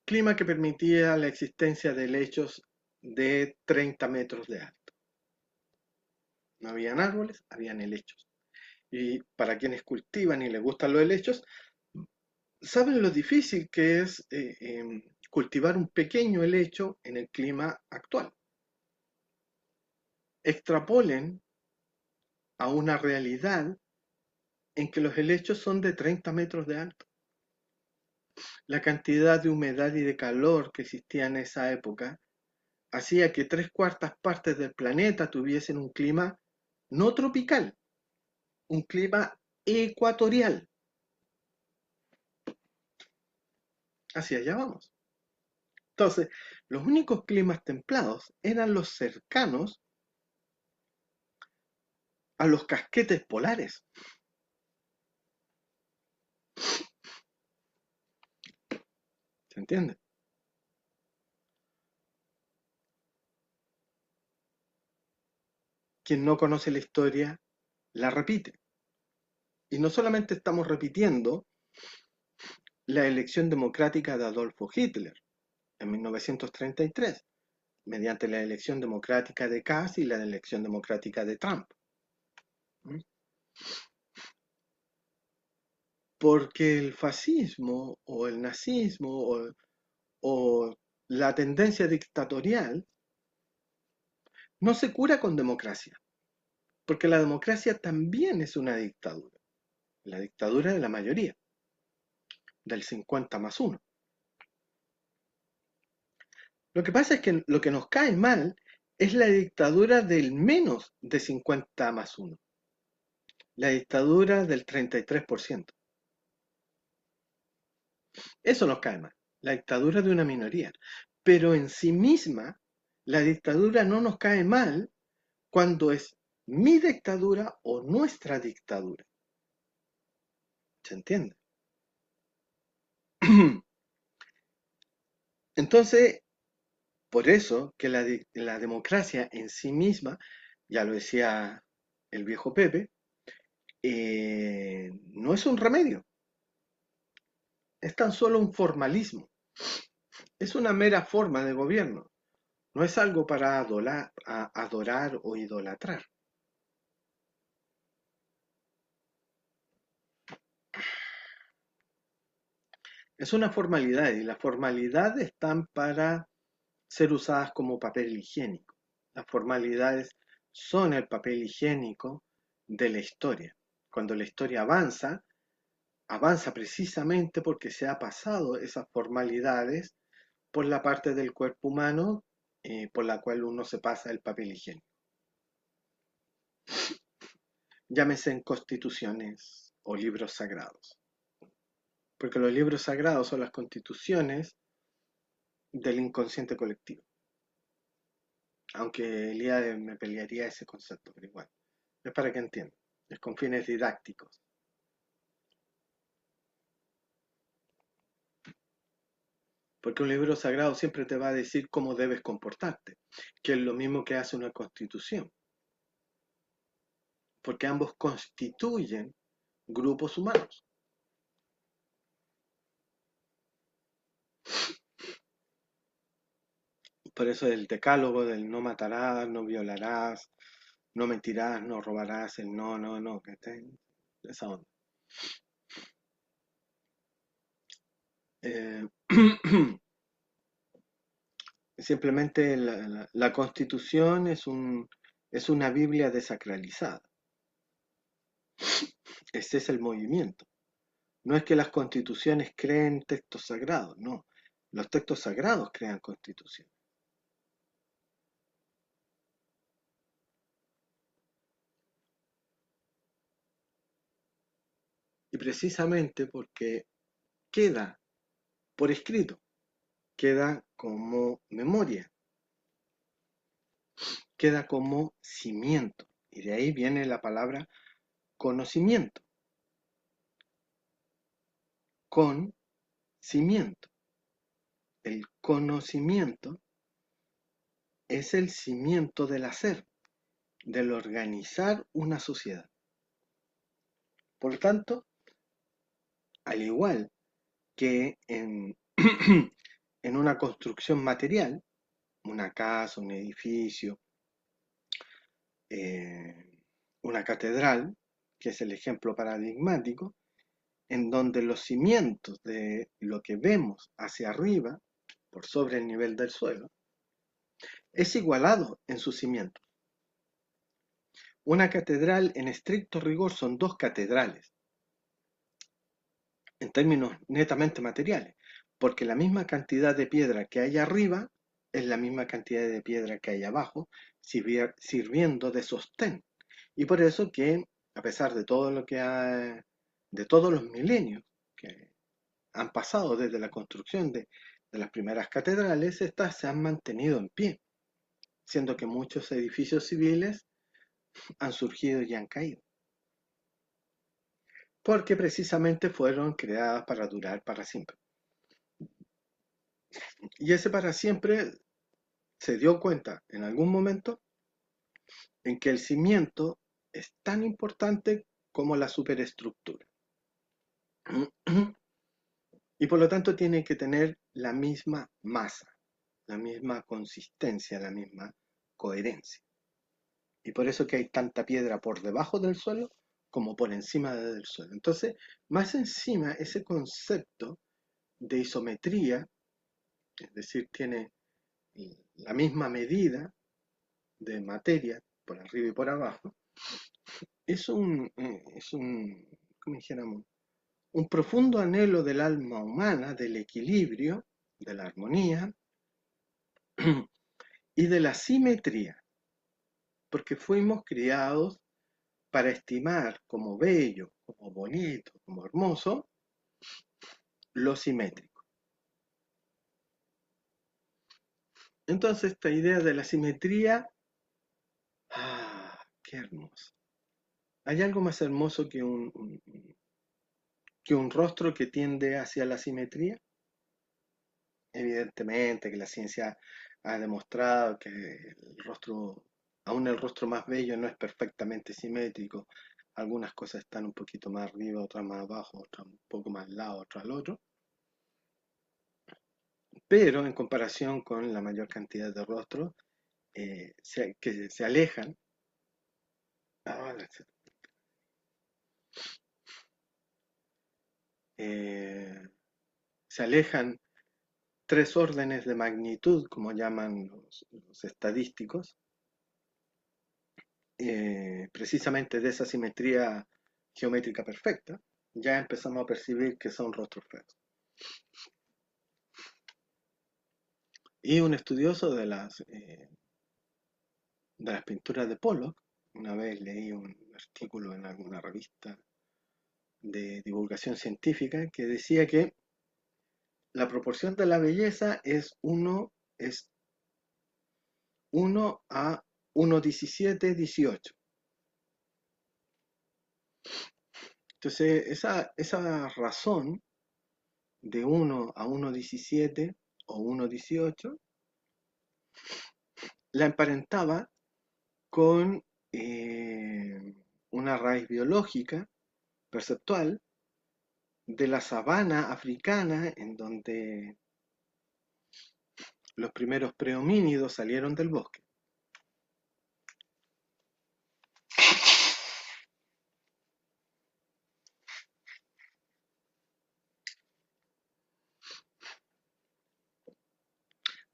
Clima que permitía la existencia de helechos de 30 metros de alto. No habían árboles, habían helechos. Y para quienes cultivan y les gustan los helechos, saben lo difícil que es cultivar un pequeño helecho en el clima actual. Extrapolen a una realidad en que los helechos son de 30 metros de alto. La cantidad de humedad y de calor que existía en esa época hacía que 3/4 partes del planeta tuviesen un clima no tropical, un clima ecuatorial. Hacia allá vamos. Entonces, los únicos climas templados eran los cercanos a los casquetes polares. ¿Se entiende? Quien no conoce la historia la repite. Y no solamente estamos repitiendo la elección democrática de Adolfo Hitler en 1933, mediante la elección democrática de Kass y la elección democrática de Trump. ¿Mm? Porque el fascismo o el nazismo o la tendencia dictatorial no se cura con democracia, porque la democracia también es una dictadura, la dictadura de la mayoría, del 50+1. Lo que pasa es que lo que nos cae mal es la dictadura del menos de 50+1, la dictadura del 33%. Eso nos cae mal, la dictadura de una minoría. Pero en sí misma, la dictadura no nos cae mal cuando es mi dictadura o nuestra dictadura. ¿Se entiende? Entonces, por eso que la democracia en sí misma, ya lo decía el viejo Pepe, no es un remedio. es tan solo un formalismo, es una mera forma de gobierno, no es algo para adorar o idolatrar. Es una formalidad y las formalidades están para ser usadas como papel higiénico. Las formalidades son el papel higiénico de la historia. Cuando la historia avanza, avanza precisamente porque se ha pasado esas formalidades por la parte del cuerpo humano por la cual uno se pasa el papel higiénico. Llámese en constituciones o libros sagrados. Porque los libros sagrados son las constituciones del inconsciente colectivo. Aunque Elías me pelearía ese concepto, pero igual. Es para que entiendan. Es con fines didácticos. Porque un libro sagrado siempre te va a decir cómo debes comportarte, que es lo mismo que hace una constitución. Porque ambos constituyen grupos humanos. Por eso el decálogo del no matarás, no violarás, no mentirás, no robarás, el no, que esté esa onda. Eh, simplemente la Constitución es una Biblia desacralizada. Ese es el movimiento. No es que las constituciones creen textos sagrados, no. Los textos sagrados crean constituciones. Y precisamente porque queda por escrito, queda como memoria, queda como cimiento. Y de ahí viene la palabra conocimiento. Con cimiento. El conocimiento es el cimiento del hacer, del organizar una sociedad. Por lo tanto, al igual que en una construcción material, una casa, un edificio, eh, una catedral, que es el ejemplo paradigmático, en donde los cimientos de lo que vemos hacia arriba, por sobre el nivel del suelo, es igualado en sus cimientos. Una catedral en estricto rigor son dos catedrales, en términos netamente materiales, porque la misma cantidad de piedra que hay arriba es la misma cantidad de piedra que hay abajo, sirviendo de sostén. Y por eso que, a pesar de todo lo que de todos los milenios que han pasado desde la construcción de las primeras catedrales, estas se han mantenido en pie, siendo que muchos edificios civiles han surgido y han caído, porque precisamente fueron creadas para durar para siempre. Y ese para siempre se dio cuenta en algún momento en que el cimiento es tan importante como la superestructura. Y por lo tanto tiene que tener la misma masa, la misma consistencia, la misma coherencia. Y por eso que hay tanta piedra por debajo del suelo como por encima del suelo. Entonces, más encima, ese concepto de isometría, es decir, tiene la misma medida de materia por arriba y por abajo, como dijéramos, un profundo anhelo del alma humana, del equilibrio, de la armonía y de la simetría, porque fuimos criados para estimar como bello, como bonito, como hermoso, lo simétrico. Entonces esta idea de la simetría, qué hermoso. ¿Hay algo más hermoso que un rostro que tiende hacia la simetría? Evidentemente que la ciencia ha demostrado que aún el rostro más bello no es perfectamente simétrico. Algunas cosas están un poquito más arriba, otras más abajo, otras un poco más al lado, otras al otro. pero en comparación con la mayor cantidad de rostros que se alejan, ah, eh, se alejan 3 órdenes de magnitud, como llaman los estadísticos, precisamente de esa simetría geométrica perfecta, ya empezamos a percibir que son rostros feos. Y un estudioso de las pinturas de Pollock, una vez leí un artículo en alguna revista de divulgación científica que decía que la proporción de la belleza es 1 a 1,17,18. Entonces, esa razón de 1 a 1,17 o 1,18 la emparentaba con una raíz biológica perceptual de la sabana africana, en donde los primeros prehomínidos salieron del bosque.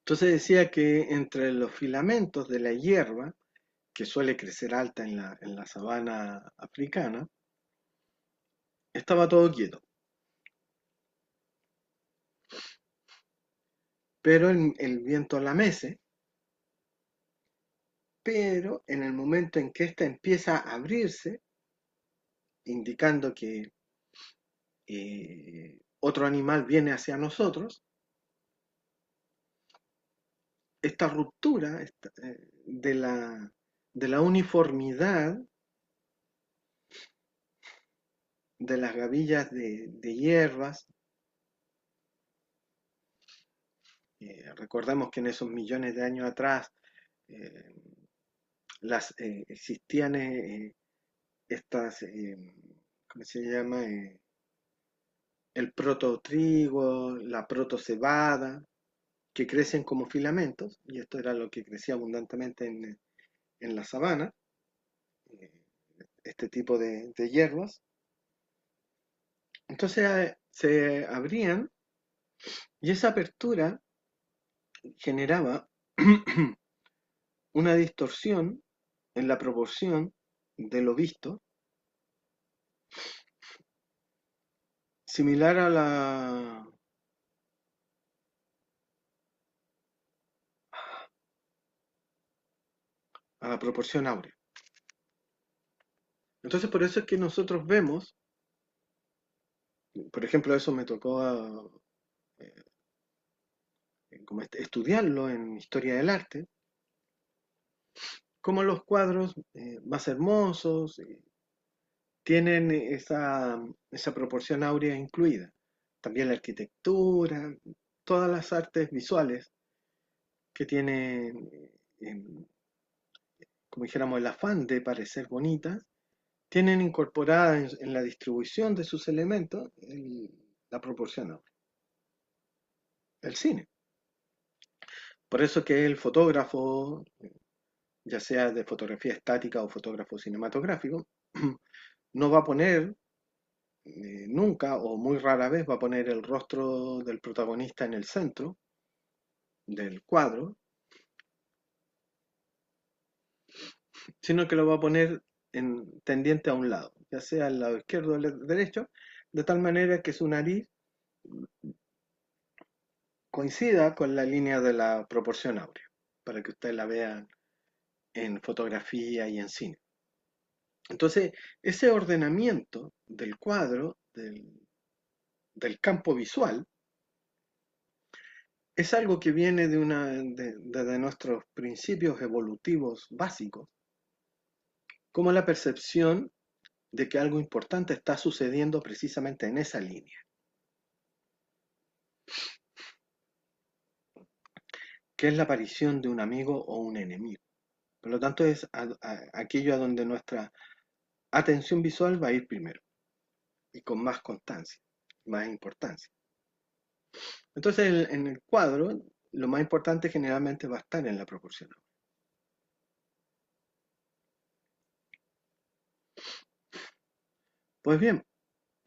Entonces decía que entre los filamentos de la hierba, que suele crecer alta en la sabana africana, estaba todo quieto. Pero el viento la mece, pero en el momento en que ésta empieza a abrirse, indicando que otro animal viene hacia nosotros, esta ruptura de la uniformidad de las gavillas de hierbas, recordemos que en esos millones de años atrás eh, existían estas, ¿cómo se llama? El prototrigo, la protocebada, que crecen como filamentos, y esto era lo que crecía abundantemente en la sabana, eh, este tipo de hierbas. Entonces se abrían y esa apertura generaba una distorsión en la proporción de lo visto, similar a la proporción áurea. Entonces por eso es que nosotros vemos, por ejemplo, eso me tocó eh, como estudiarlo en historia del arte, como los cuadros más hermosos tienen esa proporción áurea incluida. También la arquitectura, todas las artes visuales que tienen, como dijéramos, el afán de parecer bonitas, tienen incorporada en la distribución de sus elementos la proporción áurea. El cine. Por eso que el fotógrafo, ya sea de fotografía estática o fotógrafo cinematográfico, no va a poner nunca o muy rara vez va a poner el rostro del protagonista en el centro del cuadro, sino que lo va a poner tendiente a un lado, ya sea al lado izquierdo o al derecho, de tal manera que su nariz coincida con la línea de la proporción áurea, para que ustedes la vean en fotografía y en cine. Entonces, ese ordenamiento del cuadro, del campo visual, es algo que viene de nuestros principios evolutivos básicos, como la percepción de que algo importante está sucediendo precisamente en esa línea, que es la aparición de un amigo o un enemigo. Por lo tanto, es aquello a donde nuestra atención visual va a ir primero y con más constancia, más importancia. Entonces, en el cuadro, lo más importante generalmente va a estar en la proporción. Pues bien,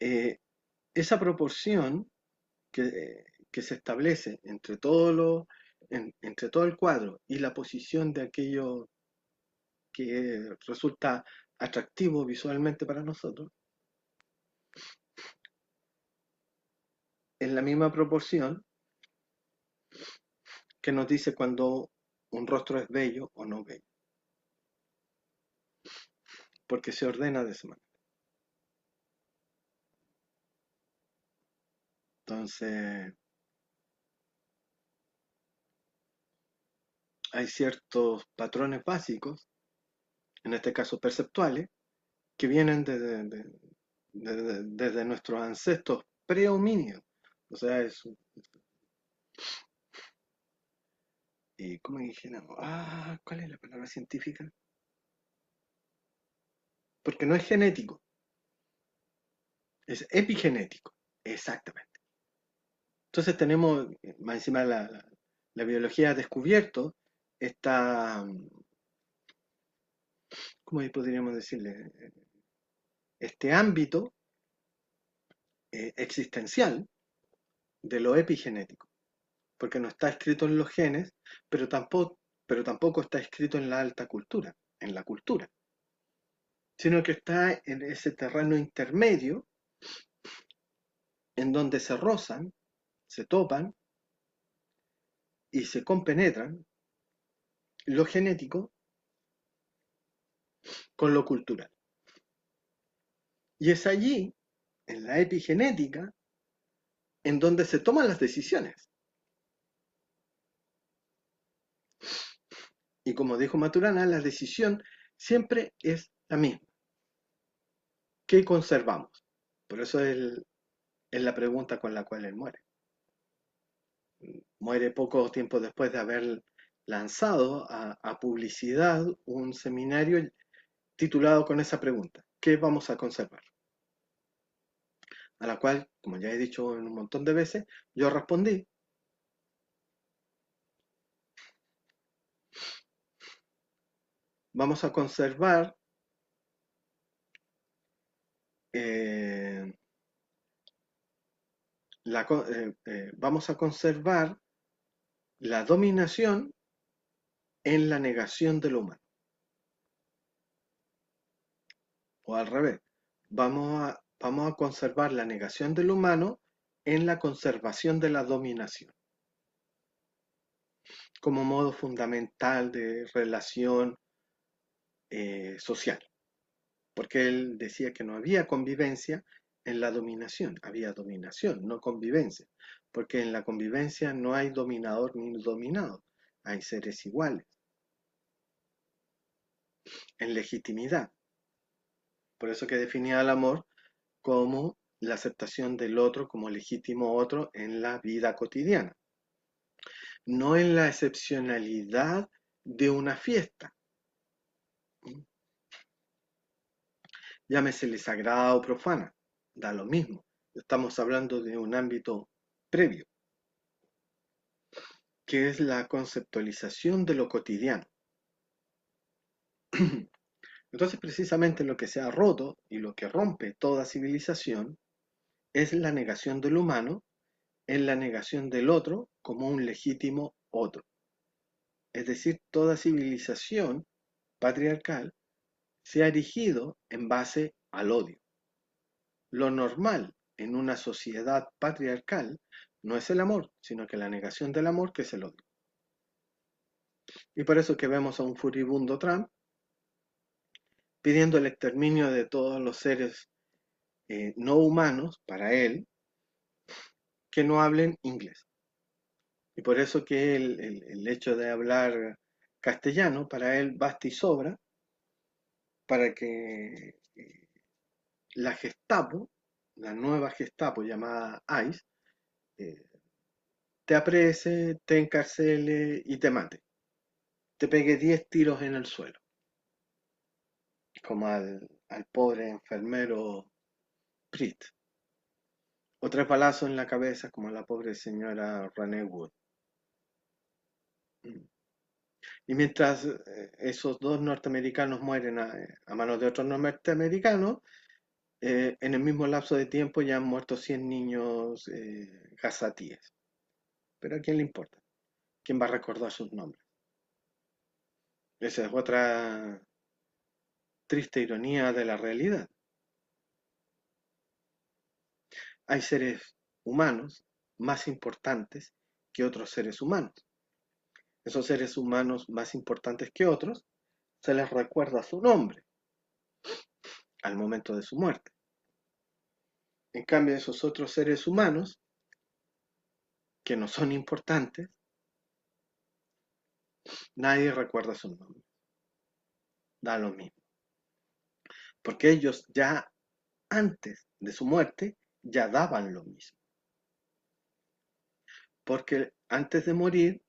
eh, esa proporción que se establece entre todo el cuadro y la posición de aquello que resulta atractivo visualmente para nosotros, es la misma proporción que nos dice cuando un rostro es bello o no bello, porque se ordena de esa manera. Entonces, hay ciertos patrones básicos, en este caso perceptuales, que vienen desde nuestros ancestros prehomínidos. O sea, ¿cómo dijéramos? ¿Cuál es la palabra científica? Porque no es genético, es epigenético, exactamente. Entonces tenemos, más encima la biología ha descubierto esta, ¿cómo podríamos decirle? Este ámbito existencial de lo epigenético, porque no está escrito en los genes, pero tampoco está escrito en la alta cultura, en la cultura, sino que está en ese terreno intermedio en donde se rozan, se topan y se compenetran lo genético con lo cultural. Y es allí, en la epigenética, en donde se toman las decisiones. Y como dijo Maturana, la decisión siempre es la misma. ¿Qué conservamos? Por eso es la pregunta con la cual él muere. Muere poco tiempo después de haber lanzado a publicidad un seminario titulado con esa pregunta: ¿qué vamos a conservar? A la cual, como ya he dicho en un montón de veces, yo respondí: vamos a conservar eh, vamos a conservar la dominación en la negación de lo humano. O al revés, vamos a conservar la negación del humano en la conservación de la dominación, como modo fundamental de relación social. Porque él decía que no había convivencia en la dominación, había dominación, no convivencia, porque en la convivencia no hay dominador ni dominado, hay seres iguales, en legitimidad. Por eso que definía el amor como la aceptación del otro como legítimo otro en la vida cotidiana, no en la excepcionalidad de una fiesta. Llámesele sagrada o profana, da lo mismo. Estamos hablando de un ámbito previo, que es la conceptualización de lo cotidiano. Entonces, precisamente lo que se ha roto y lo que rompe toda civilización es la negación del humano en la negación del otro como un legítimo otro. Es decir, toda civilización patriarcal se ha erigido en base al odio. Lo normal en una sociedad patriarcal no es el amor, sino que la negación del amor, que es el odio. Y por eso que vemos a un furibundo Trump pidiendo el exterminio de todos los seres no humanos, para él, que no hablen inglés. Y por eso que el hecho de hablar castellano, para él basta y sobra para que la Gestapo, la nueva Gestapo llamada ICE, eh, te aprese, te encarcele y te mate. Te pegue 10 tiros en el suelo, como al pobre enfermero Prit. o tres balazos en la cabeza como la pobre señora Renee Wood. Mm. Y mientras esos dos norteamericanos mueren a manos de otros norteamericanos, en el mismo lapso de tiempo ya han muerto 100 niños gazatíes. Pero ¿a quién le importa? ¿Quién va a recordar sus nombres? Esa es otra triste ironía de la realidad. Hay seres humanos más importantes que otros seres humanos. Esos seres humanos más importantes que otros se les recuerda su nombre al momento de su muerte. En cambio, esos otros seres humanos que no son importantes, nadie recuerda su nombre. Da lo mismo. Porque ellos ya antes de su muerte ya daban lo mismo. Porque antes de morir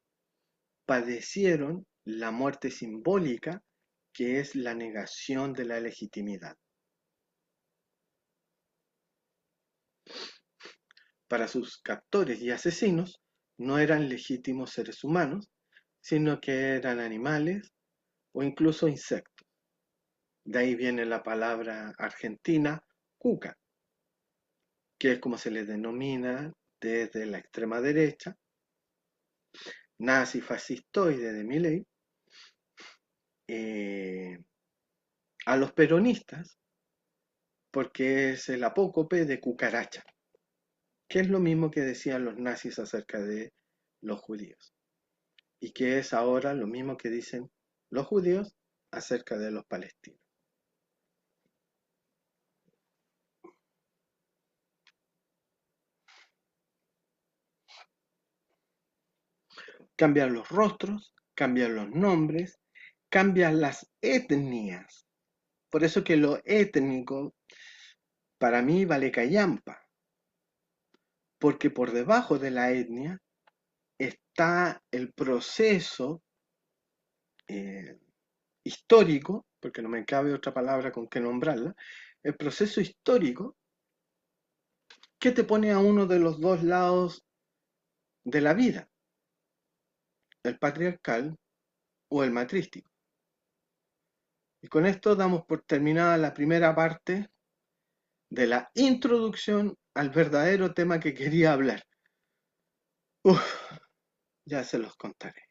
padecieron la muerte simbólica, que es la negación de la legitimidad. Para sus captores y asesinos no eran legítimos seres humanos, sino que eran animales o incluso insectos. De ahí viene la palabra argentina cuca, que es como se le denomina desde la extrema derecha, nazi fascistoide de Milei, eh, a los peronistas, porque es el apócope de cucaracha, que es lo mismo que decían los nazis acerca de los judíos, y que es ahora lo mismo que dicen los judíos acerca de los palestinos. Cambian los rostros, cambian los nombres, cambian las etnias. Por eso que lo étnico para mí vale callampa, porque por debajo de la etnia está el proceso eh, histórico, porque no me cabe otra palabra con que nombrarla, el proceso histórico que te pone a uno de los dos lados de la vida, el patriarcal o el matrístico. Y con esto damos por terminada la primera parte de la introducción al verdadero tema que quería hablar. Uf, ya se los contaré.